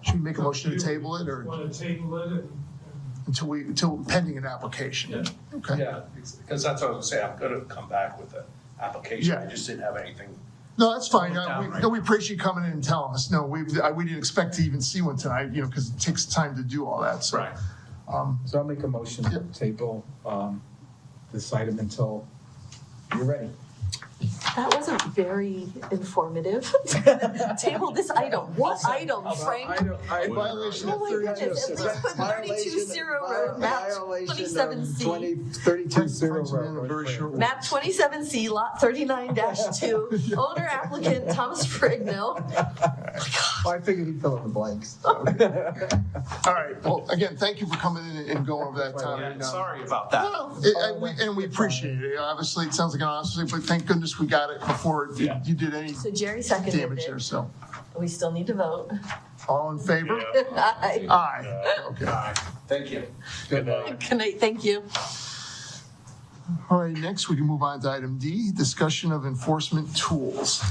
S1: Should we make a motion to table it, or
S2: Want to table it and
S1: until pending an application?
S2: Yeah.
S1: Okay,
S7: Yeah, because that's what I was saying, I'm gonna come back with an application,
S1: Yeah.
S7: I just didn't have anything.
S1: no, that's fine,
S7: Put it down right.
S1: no, we appreciate you coming in and telling us, no, we didn't expect to even see one tonight, because it takes time to do all that, so.
S3: So I'll make a motion to
S1: Yep.
S3: table this item until you're ready.
S4: That wasn't very informative. Table this item. What item, Frank?
S1: Violation of
S4: Oh my goodness, at least put 32-0 road, map 27C.
S3: 32-0
S1: In a very short one.
S4: Map 27C, lot 39-2, owner applicant Thomas Frigno.
S3: Well, I figured he'd fill in the blanks.
S1: All right, well, again, thank you for coming in and going over that, Tom.
S7: Yeah, sorry about that.
S1: And we appreciate it. Obviously, it sounds like an honestly, but thank goodness we got it before you did any
S4: So Jerry seconded
S1: damage there,
S4: it.
S1: so.
S4: We still need to vote.
S1: All in favor?
S4: Aye.
S1: Aye. Okay.
S7: Thank you.
S3: Good night.
S4: Good night, thank you.
S1: All right, next we can move on to item D, discussion of enforcement tools.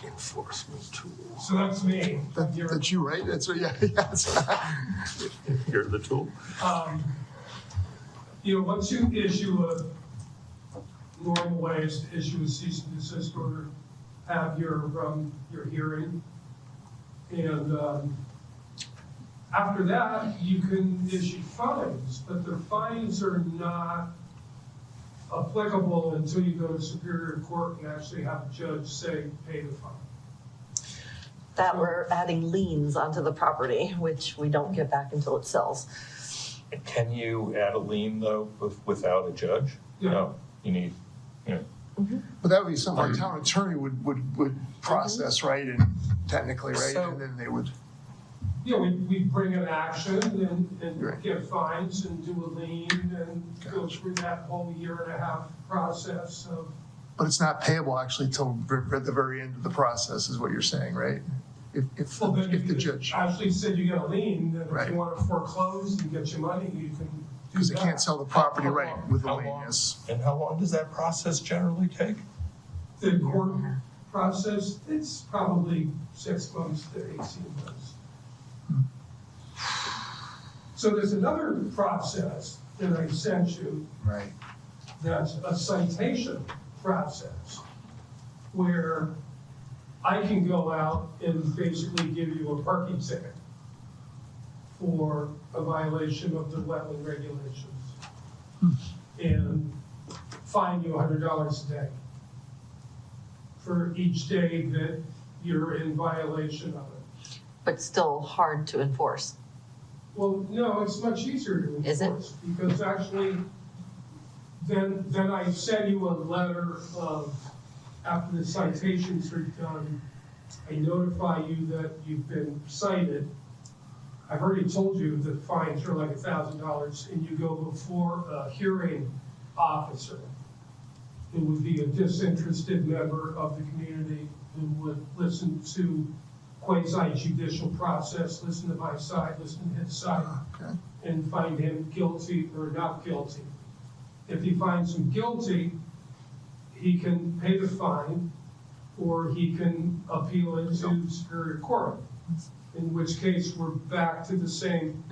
S1: Enforcement tools.
S2: so that's me.
S1: That's you, right? That's, yeah, yes.
S5: You're the tool.
S2: Once you issue normal way is to issue a cease and desist order, have your hearing. And after that, you can issue fines, but the fines are not applicable until you go to Superior Court and actually have a judge say, pay the fine.
S4: That we're adding liens onto the property, which we don't get back until it sells.
S5: Can you add a lien, though, without a judge?
S2: Yeah.
S5: No, you need,
S1: But that would be something our town attorney would process, right? And technically, right?
S3: So-
S1: And then they would,
S2: We bring an action and
S1: Right.
S2: get fines and do a lien and go through that whole 1.5-year process of.
S1: but it's not payable actually till at the very end of the process, is what you're saying, right? If
S2: Well, then
S1: the
S2: you
S1: judge,
S2: actually said you got a lien, then if
S1: Right.
S2: you want to foreclose and get your money, you can do
S1: because they can't
S2: that.
S1: sell the property, right, with a
S5: How
S1: lien,
S5: long?
S1: yes.
S5: And how long does that process generally take?
S2: The court process, it's probably 6 months to 18 months. So there's another process that I sent you,
S3: Right.
S2: that's a citation process, where I can go out and basically give you a parking ticket for a violation of the wetland regulations. And fine you $100 a day for each day that you're in violation of it.
S4: But still hard to enforce.
S2: Well, no, it's much easier to
S4: Is it?
S2: enforce, because actually, then I send you a letter of, after the citations are done, I notify you that you've been cited. I've already told you that fines are like $1,000, and you go before a hearing officer, who would be a disinterested member of the community, who would listen to quasi-judicial process, listen to my side, listen to his side,
S1: Okay,
S2: and find him guilty or not guilty. If he finds him guilty, he can pay the fine, or he can appeal it to Superior Court, in which case we're back to the same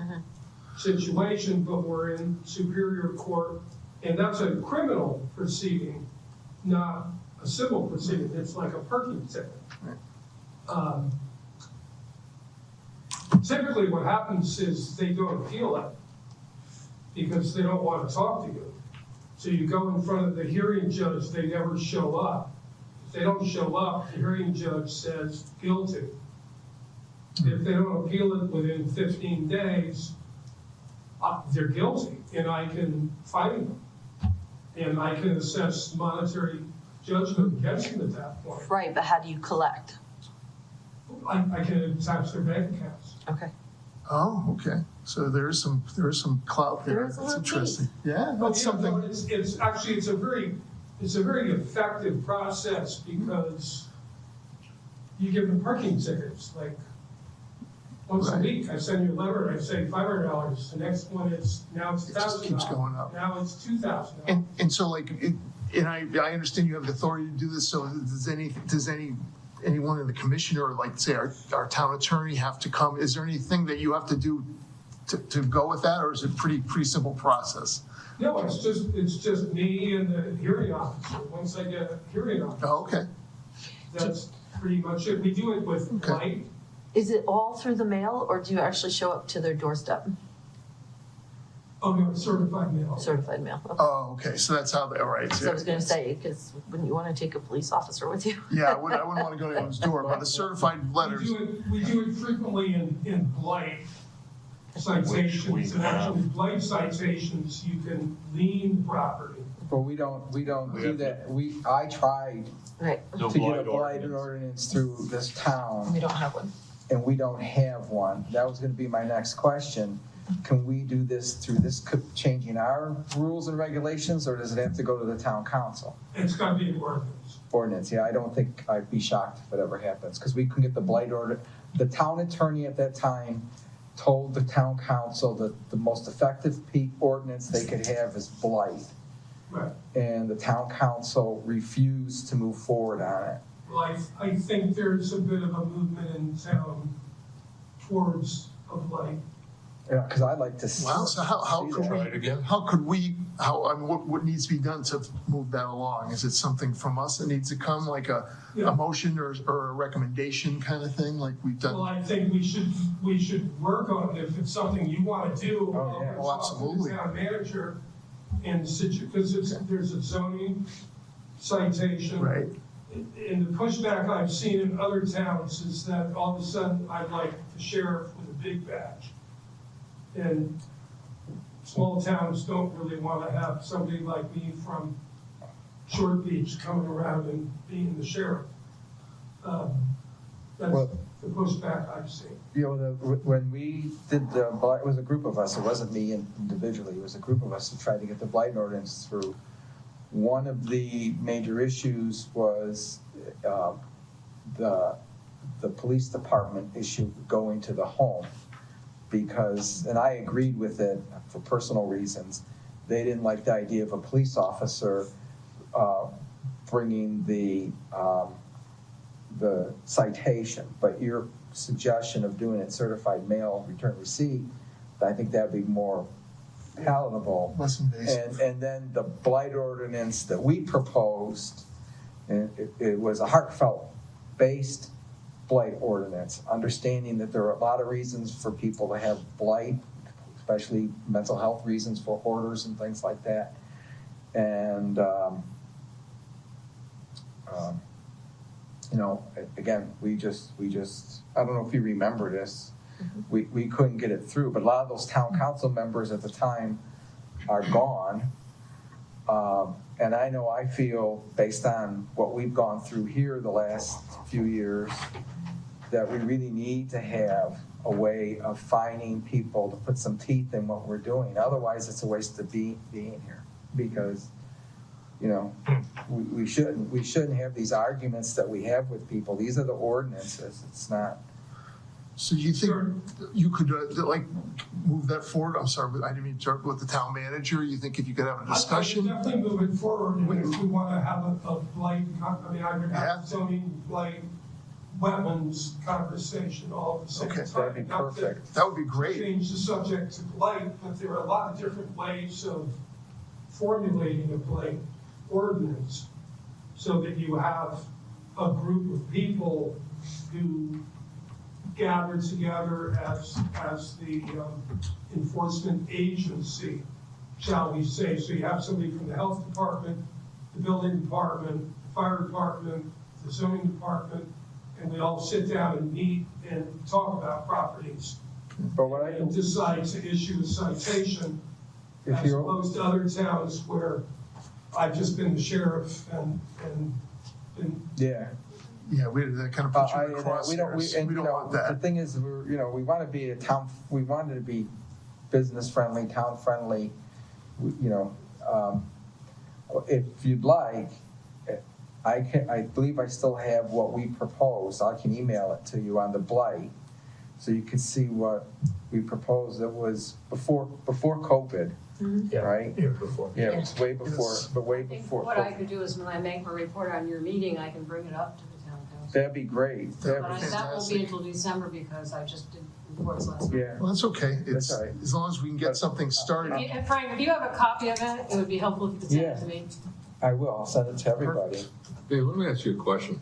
S2: situation, but we're in Superior Court, and that's a criminal proceeding, not a civil proceeding. It's like a parking ticket. Typically what happens is they don't appeal it because they don't want to talk to you. So you go in front of the hearing judge, they never show up. If they don't show up, the hearing judge says guilty. If they don't appeal it within 15 days, they're guilty, and I can fine them. And I can assess monetary judgment against them at that point.
S4: Right, but how do you collect?
S2: I can attach their bank accounts.
S4: Okay.
S1: Oh, okay. So there is some clout there.
S4: There is a
S1: That's
S4: little
S1: interesting. Yeah,
S2: But
S1: that's
S2: yeah, no,
S1: something.
S2: it's actually, it's a very effective process because you give them parking tickets, like, once a
S1: Right.
S2: week. I send you a letter, I say $500, the next one is, now it's
S1: It just keeps
S2: $1,000.
S1: going up.
S2: Now it's $2,000.
S1: And so like, and I understand you have the authority to do this, so does anyone in the commission or like say our town attorney have to come? Is there anything that you have to do to go with that, or is it pretty simple process?
S2: No, it's just me and the hearing officer. Once I get a hearing officer,
S1: Oh, okay.
S2: that's pretty much it. We do it with
S1: Okay.
S2: blight.
S4: Is it all through the mail, or do you actually show up to their doorstep?
S2: Oh, no, it's certified mail.
S4: Certified mail. Okay.
S1: Oh, okay. So that's how they, all right.
S4: So I was gonna say, because wouldn't you want to take a police officer with you?
S1: Yeah, I wouldn't want to go to anyone's door, but a certified letters.
S2: We do it frequently in blight citations, and actually blight citations, you can lien property.
S3: But we don't do that. I tried
S4: Right,
S5: No
S3: to get a
S5: blight
S3: blight
S5: ordinance.
S3: ordinance through this town,
S4: we don't have one.
S3: and we don't have one. That was gonna be my next question. Can we do this through this, changing our rules and regulations, or does it have to go to the town council?
S2: It's gotta be an ordinance.
S3: Ordinance, yeah, I don't think, I'd be shocked if it ever happens, because we couldn't get the blight order. The town attorney at that time told the town council that the most effective ordinance they could have is blight.
S2: Right.
S3: And the town council refused to move forward on it.
S2: Well, I think there's a bit of a movement in town towards a blight.
S3: Yeah, because I'd like to see.
S1: Wow. So how
S3: see
S1: could
S3: that.
S1: we?
S5: Try it again?
S1: How could we? I mean, what needs to be done to move that along? Is it something from us that needs to come, like a
S2: Yeah.
S1: motion or a recommendation kind of thing, like we've
S2: Well,
S1: done?
S2: I think we should work on it. If it's something you want to do,
S3: Oh, yeah.
S2: I'll
S1: Oh,
S2: talk to
S1: absolutely.
S2: the town manager and because there's a zoning citation.
S1: Right.
S2: And the pushback I've seen in other towns is that all of a sudden I'd like the sheriff with a big badge. And small towns don't really want to have somebody like me from Short Beach coming around and being the sheriff. That's
S3: Well-
S2: the pushback I've seen.
S3: You know, when we did the blight, it was a group of us, it wasn't me individually, it was a group of us who tried to get the blight ordinance through. One of the major issues was the police department issue going to the home. Because, and I agreed with it for personal reasons, they didn't like the idea of a police officer bringing the citation, but your suggestion of doing it certified mail return receipt, I think that'd be more palatable.
S1: Less invasive.
S3: And then the blight ordinance that we proposed, and it was a heartfelt-based blight ordinance, understanding that there are a lot of reasons for people to have blight, especially mental health reasons for hoarders and things like that. And, you know, again, we just, I don't know if you remember this, we couldn't get it through, but a lot of those town council members at the time are gone. And I know I feel, based on what we've gone through here the last few years, that we really need to have a way of finding people to put some teeth in what we're doing. Otherwise, it's a waste of being here. Because, you know, we shouldn't have these arguments that we have with people. These are the ordinances. It's not.
S1: So you think
S2: Sure.
S1: you could, like, move that forward? I'm sorry, but I didn't mean to interrupt with the town manager. You think if you could have a discussion?
S2: I would definitely move it forward, and if we want to have a blight, I mean, I would
S1: Yeah.
S2: have zoning, blight, wetlands conversation all at the same
S1: Okay.
S2: time.
S3: That'd be
S2: Not to
S3: perfect.
S1: That would be great.
S2: change the subject to blight, but there are a lot of different ways of formulating a blight ordinance so that you have a group of people who gather together as the enforcement agency, shall we say. So you have somebody from the health department, the building department, the fire department, the zoning department, and we all sit down and meet and talk about properties
S3: But what I,
S2: and decide to issue a citation,
S3: if
S2: as
S3: you're,
S2: opposed to other towns where I've just been the sheriff and been.
S3: yeah.
S1: Yeah, that kind of puts you in the
S3: We
S1: crosshairs.
S3: don't,
S1: We don't want
S3: the
S1: that.
S3: thing is, we want to be a town, we wanted to be business friendly, town friendly, if you'd like, I believe I still have what we proposed. I can email it to you on the blight, so you can see what we proposed. It was before COVID, right?
S5: Yeah, before.
S3: Yeah, it was way before,
S1: Yes.
S3: but way
S8: I think
S3: before
S8: what I
S3: COVID.
S8: could do is when I make my report on your meeting, I can bring it up to the town council.
S3: That'd be great.
S1: That'd
S8: But
S1: be
S8: that won't
S1: fantastic.
S8: be until December because I just did reports last night.
S3: Yeah,
S1: Well, that's okay. It's,
S3: all right.
S1: as long as we can get something started.
S8: Frank, if you have a copy of it, it would be helpful if you could send it to me.
S3: I will. I'll send it to everybody.
S9: Hey, let me ask you a question.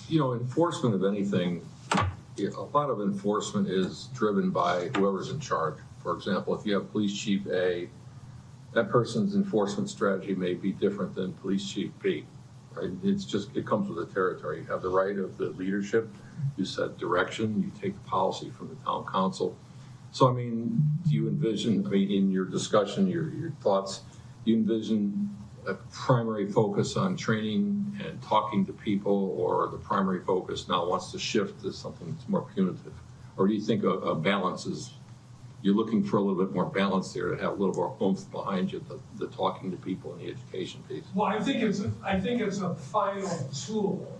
S9: Enforcement of anything, a lot of enforcement is driven by whoever's in charge. For example, if you have Police Chief A, that person's enforcement strategy may be different than Police Chief B, right? It comes with the territory. You have the right of the leadership, you set direction, you take the policy from the town council. So, I mean, do you envision, in your discussion, your thoughts, do you envision a primary focus on training and talking to people, or the primary focus now wants to shift to something that's more punitive? Or do you think a balance is, you're looking for a little bit more balance there to have a little more oomph behind you, the talking to people and the education piece?
S2: Well, I think it's a final tool.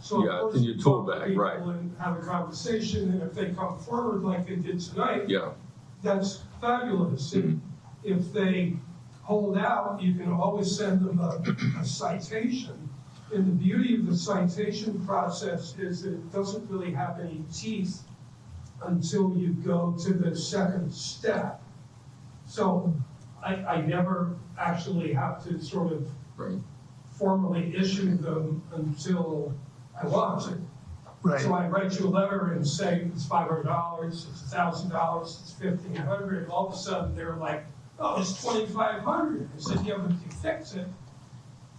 S2: So
S9: Yeah,
S2: first
S9: in your
S2: you
S9: tool
S2: talk to
S9: bag,
S2: people
S9: right.
S2: and have a conversation, and if they come forward like they did tonight,
S9: Yeah,
S2: that's fabulous.
S9: Mhm.
S2: If they hold out, you can always send them a citation. And the beauty of the citation process is that it doesn't really have any teeth until you go to the second step. So I never actually have to sort of
S9: right.
S2: formally issue them until I want to.
S1: Right.
S2: So I write you a letter and say it's $500, it's $1,000, it's $1,500. All of a sudden they're like, oh, it's $2,500. I said, yeah, but if you fix it,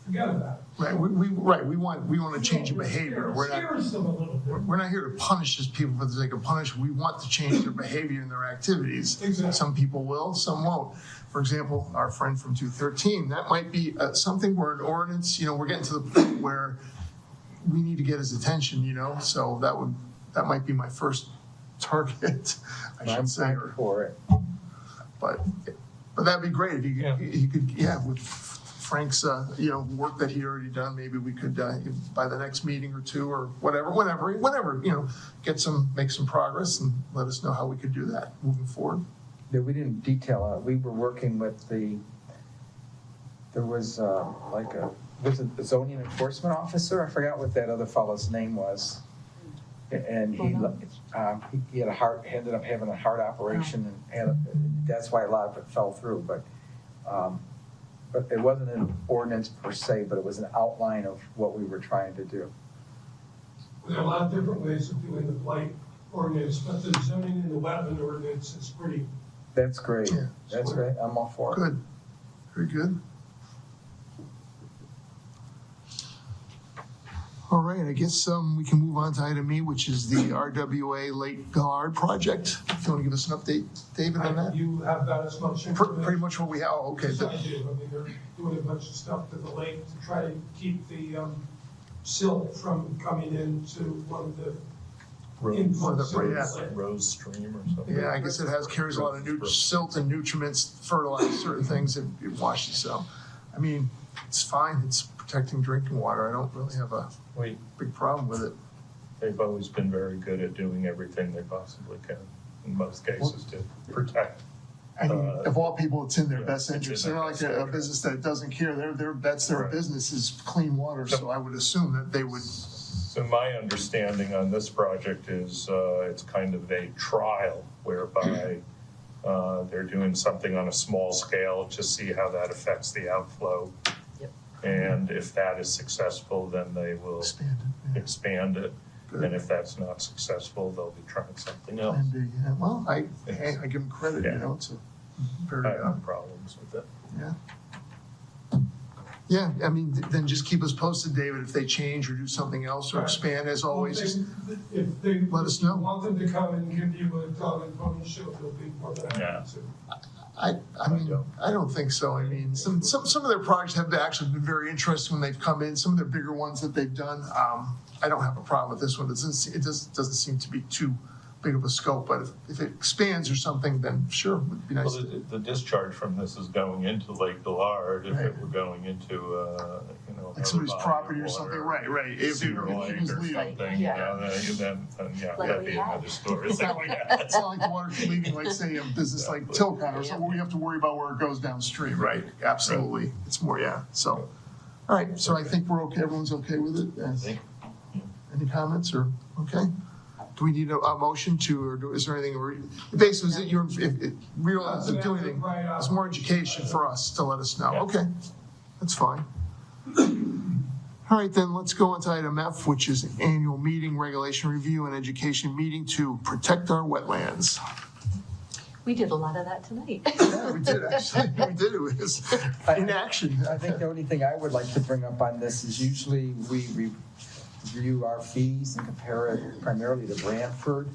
S2: forget about it.
S1: Right, we want to change the behavior.
S2: Scares them a little bit.
S1: We're not here to punish these people for the sake of punishment. We want to change their behavior and their activities.
S2: Exactly.
S1: Some people will, some won't. For example, our friend from 213, that might be something where an ordinance, we're getting to the point where we need to get his attention, so that might be my first target, I
S3: I'm
S1: should say.
S3: thankful for it.
S1: But that'd be great if you could, with Frank's, work that he already done, maybe we could, by the next meeting or two or whenever, make some progress and let us know how we could do that moving forward.
S3: Yeah, we didn't detail it. We were working with there was was it the zoning enforcement officer? I forgot what that other fellow's name was. And he had ended up having a heart operation and that's why a lot of it fell through. But it wasn't an ordinance per se, but it was an outline of what we were trying to do.
S2: There are a lot of different ways of doing the blight ordinance, but the zoning and the wetland ordinance is pretty.
S3: That's great.
S1: Yeah.
S3: That's great. I'm all for it.
S1: Good, very good. All right, I guess we can move on to item E, which is the RWA Lake Gallard project. If you want to give us an update, David, on that?
S2: You have about as much
S1: Pretty
S2: information
S1: much what we have, okay.
S2: as I do. I mean, they're doing a bunch of stuff to the lake to try to keep the silt from coming into one of the influxes of the lake.
S5: Rose Stream or something.
S1: Yeah, I guess it carries a lot of silt and nutriments, fertilize certain things, it washes, so, I mean, it's fine, it's protecting drinking water, I don't really have a
S5: Wait,
S1: big problem with it.
S5: They've always been very good at doing everything they possibly can, in most cases, to protect.
S1: I mean, of all people, it's in their
S5: Yeah,
S1: best
S5: it's in
S1: interest.
S5: their
S1: They're like
S5: best
S1: a
S5: interest.
S1: business that doesn't care. That's their
S5: Right.
S1: business is clean water, so I would assume that they would.
S5: So my understanding on this project is it's kind of a trial whereby they're doing something on a small scale to see how that affects the outflow.
S4: Yep.
S5: And if that is successful, then they will expand it.
S1: Good.
S5: And if that's not successful, they'll be trying something else.
S1: And well, I give them credit.
S5: Yeah.
S1: You know, it's a very
S5: I have no problems with it.
S1: yeah. Yeah, I mean, then just keep us posted, David, if they change or do something else or
S2: Right.
S1: expand, as always. Just
S2: If they
S1: let us know.
S2: want them to come and give you a dog and pony show, they'll be more than happy to.
S1: I mean, I don't think so. I mean, some of their projects have actually been very interesting when they've come in. Some of their bigger ones that they've done, I don't have a problem with this one. It doesn't seem to be too big of a scope, but if it expands or something, then sure, it would be nice.
S5: Well, the discharge from this is going into Lake Dillard. If
S1: Right.
S5: it were going into,
S1: Like somebody's
S5: another body
S1: property
S5: of
S1: or something,
S5: water,
S1: right. If
S5: Cedar
S1: it
S5: Lake
S1: was
S5: or
S1: leaving.
S5: something,
S4: Yeah.
S5: then yeah,
S4: Like
S5: that'd
S4: we
S5: be
S4: have.
S5: another story.
S1: It's not like the water leaving, like say, a business like Tilcon or something, where you have to worry about where it goes downstream, right? Absolutely. It's more, yeah, so. All right, so I think we're okay, everyone's okay with it? Yes.
S5: think,
S1: Any comments or, okay? Do we need a motion to, or is there anything, basically, is it your, if we don't have to do anything, it's more education for us to let us know,
S5: Yeah.
S1: okay? That's fine. All right, then, let's go on to item F, which is annual meeting, regulation review, and education meeting to protect our wetlands.
S4: We did a lot of that tonight.
S1: Yeah, we did, actually, we did, it was in action.
S3: I think the only thing I would like to bring up on this is usually we review our fees and compare it primarily to Branford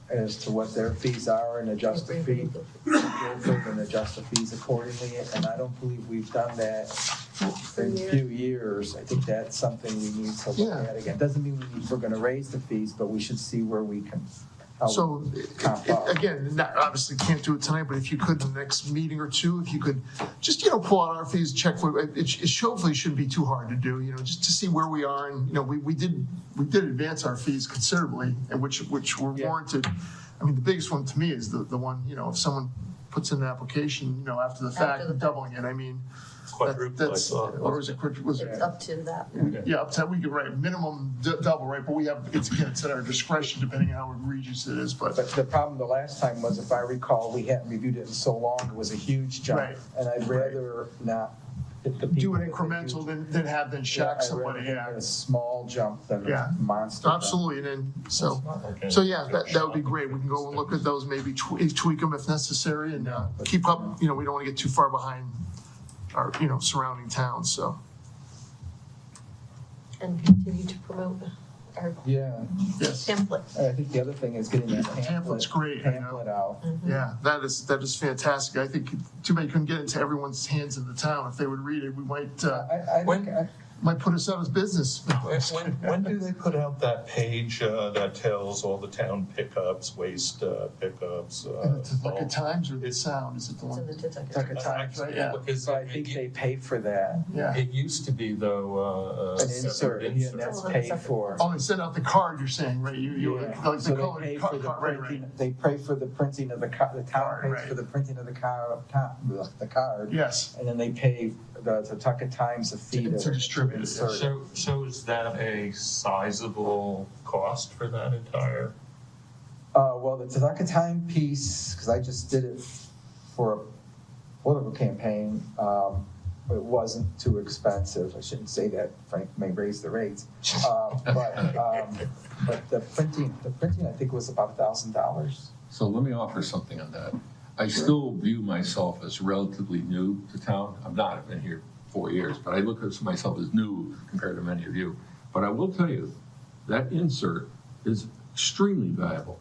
S3: as to what their fees are and adjust the fee, and adjust the fees accordingly. And I don't believe we've done that in a few years. I think that's something we need to look
S1: Yeah.
S3: at again. Doesn't mean we're gonna raise the fees, but we should see where we can. how we
S1: So,
S3: comp up.
S1: again, obviously can't do it tonight, but if you could, in the next meeting or two, if you could just, pull out our fees, check for, it hopefully shouldn't be too hard to do, just to see where we are. And, we did advance our fees considerably, and which were
S3: Yeah.
S1: warranted. I mean, the biggest one to me is the one, if someone puts in an application, after the fact,
S4: After the
S1: doubling it, I mean,
S5: quadruple, I
S1: that's,
S5: thought.
S1: or is it, was it?
S4: It's up to that.
S1: Yeah, up to, we could write minimum double, right, but it's at our discretion depending on how egregious it is, but.
S3: But the problem the last time was, if I recall, we hadn't reviewed it in so long, it was a huge jump.
S1: Right.
S3: And I'd rather not hit the people.
S1: Do it
S3: with the
S1: incremental
S3: huge-
S1: than have them shock
S3: I'd
S1: somebody,
S3: rather
S1: yeah.
S3: hit a small jump than
S1: Yeah.
S3: a monster jump.
S1: Absolutely, and then, so
S5: Okay.
S1: yeah, that would be great. We can go and look at those, maybe tweak them if necessary, and keep up, we don't want to get too far behind our, surrounding towns, so.
S4: And continue to promote our
S3: Yeah,
S1: Yes,
S4: pamphlet.
S3: and I think the other thing is getting that
S1: Pamphlet's great, I know.
S3: pamphlet out.
S1: yeah, that is fantastic. I think too bad you couldn't get it into everyone's hands in the town. If they would read it, we might
S3: I
S1: put us out of business.
S5: When do they put out that page that tells all the town pickups, waste pickups?
S1: Look at Times or the Sound, is it the
S4: It's in
S1: one?
S4: the Titucket.
S1: Tucket Times, right, yeah,
S3: so I think they pay for that,
S1: yeah.
S5: It used to be though,
S3: an insert, and that's paid for.
S1: Oh, they sent out the card, you're saying, right?
S3: Yeah.
S1: Like
S3: So
S1: the colored
S3: they pay for the
S1: right.
S3: printing, they pay for the printing of the town pays
S1: Right.
S3: for the printing of the card.
S1: Yes,
S3: And then they pay the Tucket Times a fee
S1: to distribute it,
S3: insert it.
S5: So is that a sizable cost for that entire?
S3: Well, the Tucket Time piece, because I just did it for a political campaign, it wasn't too expensive. I shouldn't say that, Frank may raise the rates. But the printing, I think was about $1,000.
S9: So let me offer something on that. I still view myself as relatively new to town. I'm not, I've been here 4 years, but I look at myself as new compared to many of you. But I will tell you, that insert is extremely valuable.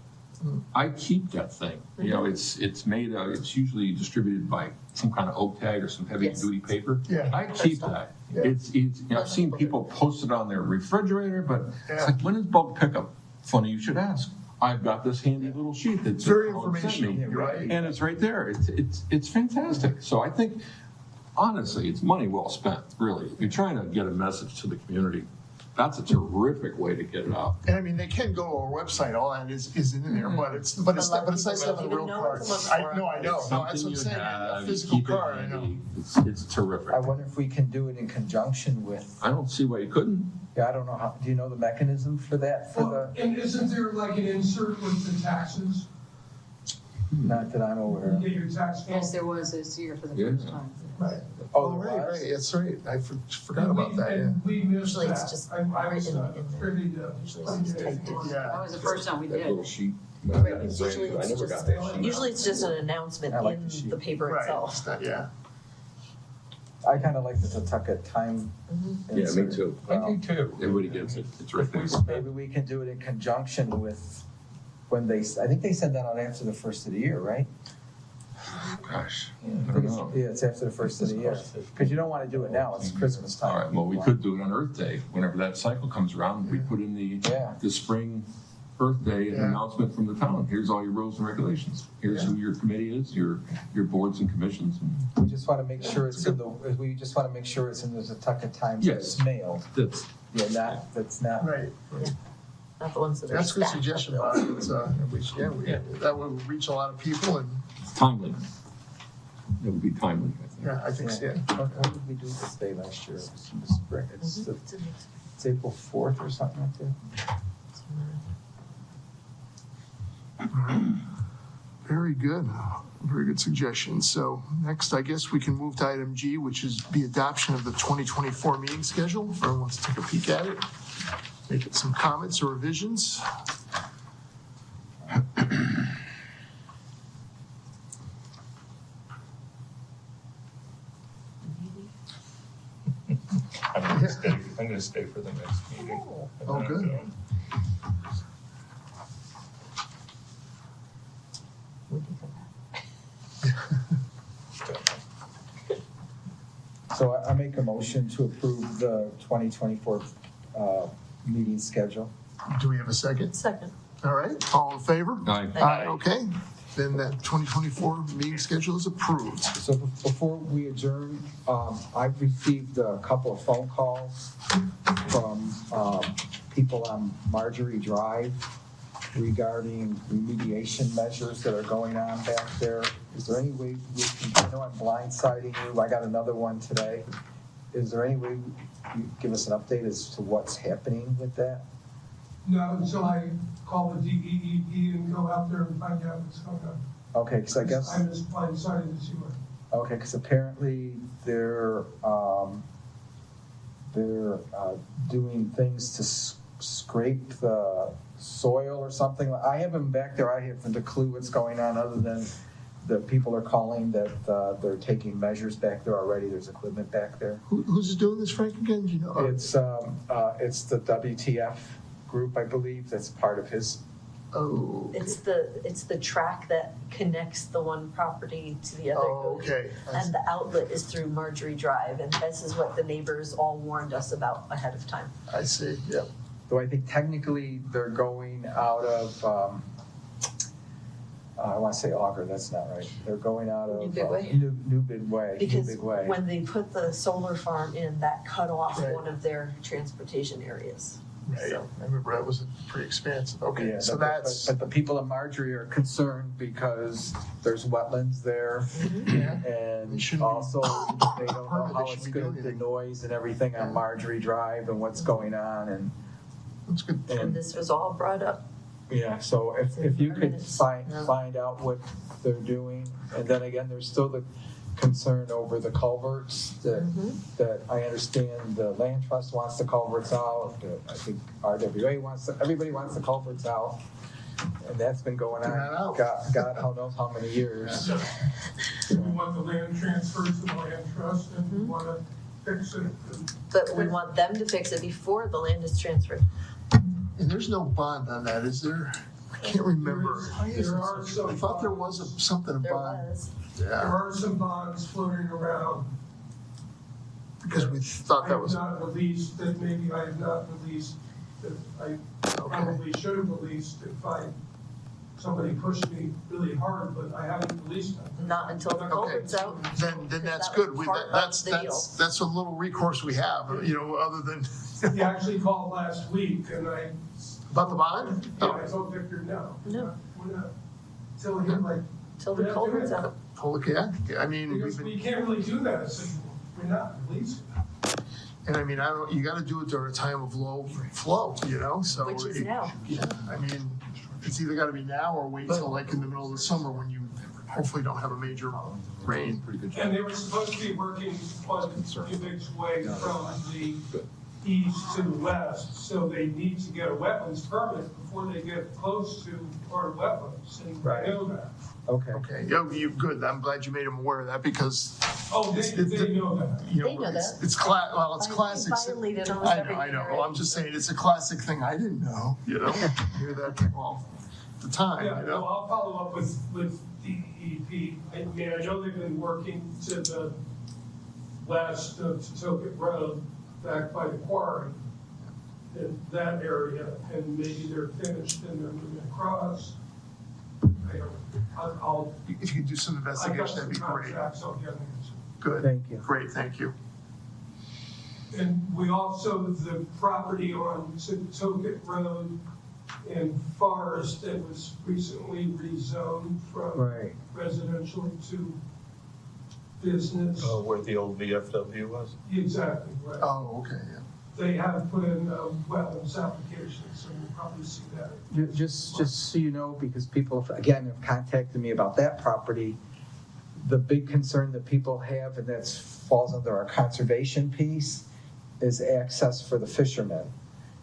S9: I keep that thing. It's made, it's usually distributed by some kind of oak tag or some heavy
S4: Yes.
S9: duty paper.
S1: Yeah.
S9: I keep that.
S1: Yeah.
S9: It's I've seen people post it on their refrigerator, but it's
S1: Yeah.
S9: like, when is bulk pickup? Funny you should ask. I've got this handy little sheet that's
S1: very
S9: how it sent
S1: informational,
S9: me.
S1: right?
S9: And it's right there. It's fantastic. So I think, honestly, it's money well spent, really. If you're trying to get a message to the community, that's a terrific way to get it out.
S1: And I mean, they can go to our website, all that is in there, but it's nice to have a real card. I know, no, that's what I'm
S9: Something you
S1: saying, a
S9: have, you
S1: physical
S9: keep it
S1: card, I know.
S9: handy. It's terrific.
S3: I wonder if we can do it in conjunction with,
S9: I don't see why you couldn't.
S3: yeah, I don't know how, do you know the mechanism for that, for
S2: Well, and isn't there like an insert with the taxes?
S3: not that I'm aware
S2: You
S3: of.
S2: get your tax bill?
S8: Yes, there was this year for the
S9: Yeah.
S8: first time.
S2: Right.
S1: Oh,
S3: there
S1: right,
S3: was?
S1: right, that's right, I forgot about that, yeah.
S2: And we missed
S4: Usually it's
S2: that.
S4: just
S2: I was
S4: written in there.
S2: privy to.
S4: Usually it's just typed in.
S1: Yeah.
S8: That was the first time we
S9: That little
S8: did.
S9: sheet.
S4: Right, it's usually
S9: I
S4: it's
S9: never
S4: just,
S9: got that sheet.
S4: usually it's just an announcement
S3: I like
S4: in
S3: the sheet.
S4: the paper
S1: Right,
S4: itself.
S1: it's not- yeah.
S3: I kind of like the Pawtucket time.
S9: Yeah, me
S3: insert.
S9: too.
S5: too.
S9: Everybody gets it. It's right there.
S3: Maybe we can do it in conjunction with when I think they send that out after the first of the year, right?
S9: Gosh, I
S3: I
S9: don't
S3: think
S9: know.
S3: Yeah, it's after the first of the year. Because you don't want to do it now, it's Christmas time.
S9: All right, well, we could do it on Earth Day. Whenever that cycle comes around, we put in
S3: Yeah.
S9: the spring Earth Day
S1: Yeah.
S9: announcement from the town. Here's all your rules and regulations. Here's who your committee is, your boards and commissions. And
S3: We just want to make sure it's in the, we just want to make sure it's in the Pawtucket Times
S9: Yes.
S3: that's mailed.
S9: That's,
S3: Yeah, that's not.
S1: Right,
S4: Not the ones that are
S1: that's a good
S4: stacked.
S1: suggestion, Bob, it's, that would reach a lot of people, and,
S9: timely. It would be timely, I think.
S1: yeah, I think, so, yeah.
S3: What did we do this day last year? It was in the spring. It's April 4th or something like that.
S1: Very good. Very good suggestion. So next, I guess we can move to item G, which is the adoption of the 2024 meeting schedule. If everyone wants to take a peek at it, make it some comments or revisions.
S5: I'm gonna stay for the next meeting.
S1: Oh, good.
S3: So I make a motion to approve the 2024 meeting schedule.
S1: Do we have a second?
S4: Second.
S1: All right, all in favor?
S9: Aye.
S1: Aye, okay. Then that 2024 meeting schedule is approved.
S3: So before we adjourn, I've received a couple of phone calls from people on Marjorie Drive regarding remediation measures that are going on back there. Is there any way we can, I know I'm blindsiding you, I got another one today. Is there any way you can give us an update as to what's happening with that?
S2: No, until I call the DEEP and go out there and find out what's going on.
S3: Okay, because I guess.
S2: I'm as blindsided as you are.
S3: Okay, because apparently they're doing things to scrape the soil or something. I haven't been back there. I haven't a clue what's going on other than the people are calling that they're taking measures back there already. There's equipment back there.
S1: Who's doing this, Frank, again? Do you know?
S3: It's the WTF group, I believe, that's part of his.
S1: Oh.
S4: It's the track that connects the one property to the other.
S1: Oh, okay.
S4: And the outlet is through Marjorie Drive, and this is what the neighbors all warned us about ahead of time.
S1: I see, yeah.
S3: Though I think technically they're going out of, I want to say Augur, that's not right. They're going out of
S4: New Bidway?
S3: New Bidway.
S4: Because
S3: New Bidway.
S4: when they put the solar farm in, that cut off
S1: Right.
S4: one of their transportation areas.
S1: Right,
S4: So-
S1: I remember that was pretty expansive. Okay,
S3: Yeah,
S1: so
S3: but
S1: that's,
S3: the people in Marjorie are concerned because there's wetlands there,
S1: yeah,
S3: and
S1: They shouldn't be
S3: also they don't know
S1: permitted,
S3: how
S1: they
S3: it's
S1: should be
S3: going,
S1: doing
S3: the
S1: anything.
S3: noise and everything on Marjorie Drive and what's going on, and
S1: that's good.
S4: And this was all brought up.
S3: yeah. So if you could
S4: Permits, yeah.
S3: find out what they're doing, and then again, there's still the concern over the culverts that I understand the land trust wants the culverts out. I think RWA everybody wants the culverts out. And that's been going
S1: Get
S3: on,
S1: that out.
S3: God who knows how many years.
S2: We want the land transferred to the land trust and we want to fix it.
S4: But we want them to fix it before the land is transferred.
S1: And there's no bond on that, is there? I can't remember.
S2: There are some
S1: I thought there was something
S4: There
S1: about,
S4: was.
S2: There
S1: yeah,
S2: are some bonds floating around.
S1: because we thought
S2: I
S1: that
S2: have
S1: was,
S2: not released, that maybe I have not released, that I probably should have released if I somebody pushed me really hard, but I haven't released them.
S4: Not until the culvert's out.
S1: Then that's
S4: That
S1: good.
S4: was part of
S1: That's a little recourse we have, other than,
S2: He actually called last week and
S1: about the bond?
S2: I told Victor, no.
S4: No.
S2: We're not, till he like,
S4: Till the culvert's out.
S1: Yeah, I mean, we've
S2: because
S1: been,
S2: we can't really do that, so we're not releasing.
S1: and I mean, you gotta do it during a time of low flow, so.
S4: Which is now.
S1: Yeah, I mean, it's either gotta be now or wait till like in the middle of the summer when you hopefully don't have a major rain.
S2: And they were supposed to be working on New Vics Way from the east to the west, so they need to get a wetlands permit before they get close to our wetlands, and I know that.
S3: Okay.
S1: Okay, you good. I'm glad you made them aware of that because,
S2: Oh, they know that.
S4: They know that.
S1: it's classic.
S4: I violated almost everything
S1: I know. Well, I'm
S4: already.
S1: just saying, it's a classic thing I didn't know, Hear that all the time,
S2: Yeah, no, I'll follow up with DEP. I mean, I know they've been working to the west of Totoket Road, back by the quarry, in that area, and maybe they're finished and they're moving across. I'll
S1: If you could do some
S2: I got
S1: investigation,
S2: some
S1: that'd be great.
S2: contacts, I'll get an answer.
S1: Good.
S3: Thank you.
S1: Great, thank you.
S2: And we also, the property on Totoket Road in Forest that was recently rezoned from
S3: Right.
S2: residential to business.
S5: Where the old VFW was?
S2: Exactly, right.
S1: Oh, okay, yeah.
S2: They have put in a wetlands application, so you'll probably see that.
S3: Just so you know, because people, again, have contacted me about that property, the big concern that people have, and that falls under our conservation piece, is access for the fishermen.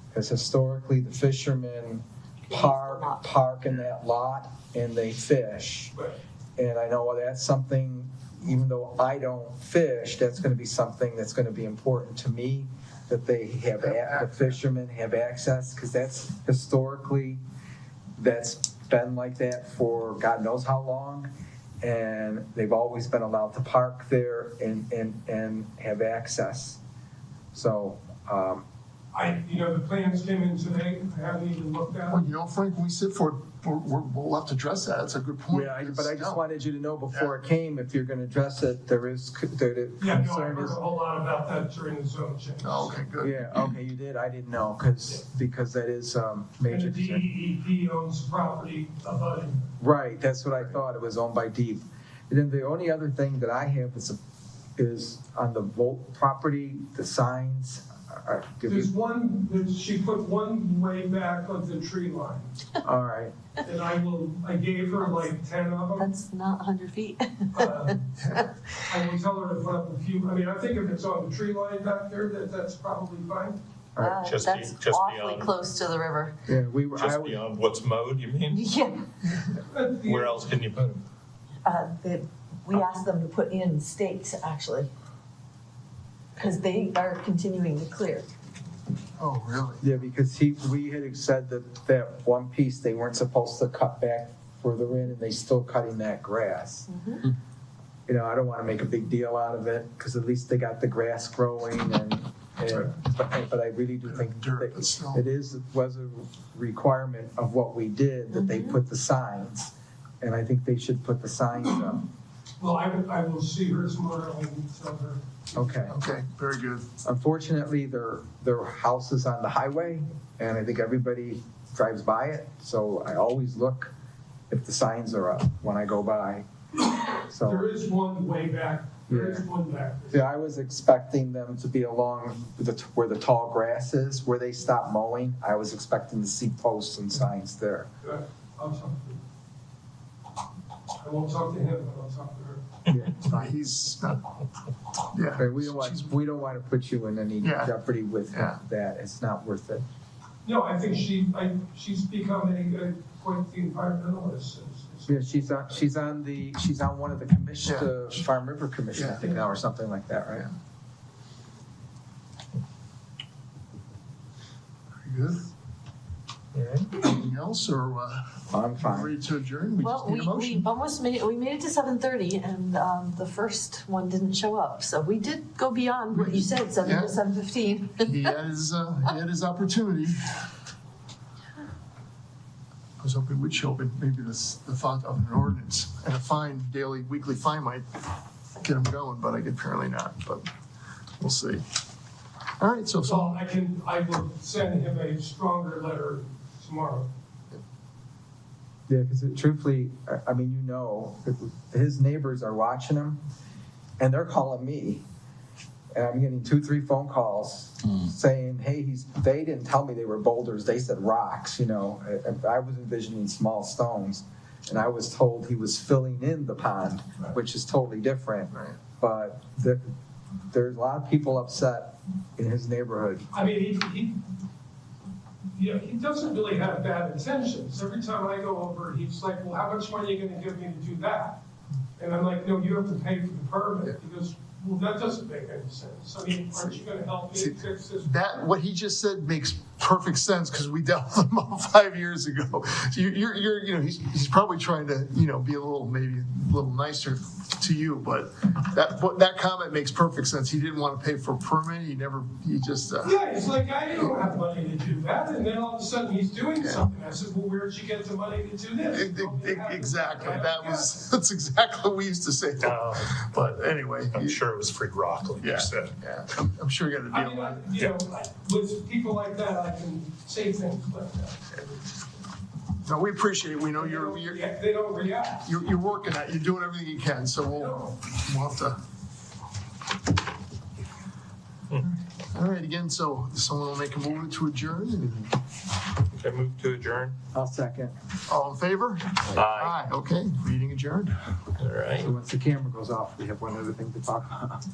S3: Because historically, the fishermen park in that lot and they fish.
S2: Right.
S3: And I know that's something, even though I don't fish, that's gonna be something that's gonna be important to me, that they have, the fishermen have access, because that's historically, that's been like that for God knows how long. And they've always been allowed to park there and have access. So,
S2: The plans came in today, I haven't even looked at
S1: Well,
S2: them.
S1: Frank, when we sit for it, we'll have to address that. That's a good point.
S3: yeah, but I just
S1: No.
S3: wanted you to know before it came, if you're gonna address it, the
S2: Yeah, no, I
S3: concern
S2: heard
S3: is.
S2: a whole lot about that during the zone change.
S1: Oh, okay, good.
S3: Yeah, okay, you did, I didn't know, because that is,
S2: And
S3: major
S2: the
S3: concern.
S2: DEP owns the property abutting.
S3: Right, that's what I thought, it was owned by Deep. And then the only other thing that I have is on the Volt property, the signs are.
S2: There's she put one way back of the tree line,
S3: All right,
S2: and I gave her like 10 of them.
S4: That's not 100 feet.
S2: I will tell her to put up a few, I think if it's on the tree line back there, that's probably fine.
S5: Just
S4: That's
S5: just
S4: awfully
S5: beyond-
S4: close to the river.
S3: yeah,
S5: Just beyond what's mowed, you mean?
S4: Yeah.
S5: Where else can you put them?
S4: We asked them to put in stakes, actually, because they are continuing to clear.
S1: Oh, really?
S3: Yeah, because we had said that one piece, they weren't supposed to cut back further in, and they still cutting that grass.
S4: Mm-hmm.
S3: I don't wanna make a big deal out of it, because at least they got the grass growing but I really do think
S1: Dirt, but still.
S3: that was a requirement of what we did, that they put the signs, and I think they should put the signs up.
S2: Well, I will see her tomorrow and tell her.
S3: Okay.
S1: Okay, very good.
S3: Unfortunately, their house is on the highway, and I think everybody drives by it, so I always look if the signs are up when I go by.
S2: There
S3: So,
S2: is one way back, there is one back.
S3: yeah, I was expecting them to be along where the tall grass is, where they stop mowing. I was expecting to see posts and signs there.
S2: Good. I'll talk to him. I won't talk to him, but I'll talk to her.
S1: He's not, yeah.
S3: Okay, we don't want to put you in any
S1: Yeah.
S3: jeopardy with
S1: Yeah.
S3: that. It's not worth it.
S2: No, I think she's becoming quite the environmentalist.
S3: Yeah, she's on one of the commissions, the Farm River Commission, I think now, or something like that, right?
S1: Very good. Anything else, or
S3: I'm fine.
S1: ready to adjourn? We
S4: Well,
S1: just need a motion.
S4: we made it to 7:30, and the first one didn't show up, so we did go beyond what you said, 7
S1: Yeah.
S4: to 7:15.
S1: He had his opportunity. was hoping we'd show, but maybe the thought of an ordinance and a fine, daily, weekly fine might get them going, but apparently not, but we'll see. All right, so,
S2: So I will send him a stronger letter tomorrow.
S3: Yeah, because truthfully, I mean, you know, his neighbors are watching him, and they're calling me. And I'm getting 2-3 phone calls saying, hey, they didn't tell me they were boulders, they said rocks, you know. I was envisioning small stones, and I was told he was filling in the pond, which is totally different.
S1: Right.
S3: But there's a lot of people upset in his neighborhood.
S2: I mean, he doesn't really have bad intentions. Every time I go over, he's like, well, how much money are you gonna give me to do that? And I'm like, no, you have to pay for the permit. He goes, well, that doesn't make any sense. I mean, aren't you gonna help me fix this?
S1: what he just said makes perfect sense, because we dealt with him about 5 years ago. So he's probably trying to, be maybe a little nicer to you, but that comment makes perfect sense. He didn't want to pay for a permit. He just.
S2: Yeah, he's like, I don't have money to do that, and then all of a sudden he's doing something. I said, well, where'd you get the money to do this?
S1: Exactly. That's exactly what we used to say. But anyway.
S5: I'm sure it was free rock, like you said.
S1: Yeah. I'm sure you got a deal on it.
S2: With people like that, I can say things like that.
S1: No, we appreciate it. We know
S2: They don't react.
S1: you're working at it. You're doing everything you can, so we'll have to. All right, again, so someone will make a move to adjourn.
S5: Okay, move to adjourn.
S3: I'll second.
S1: All in favor?
S5: Aye.
S1: Okay, meeting adjourned.
S5: All right.
S3: So once the camera goes off, we have one other thing to talk about.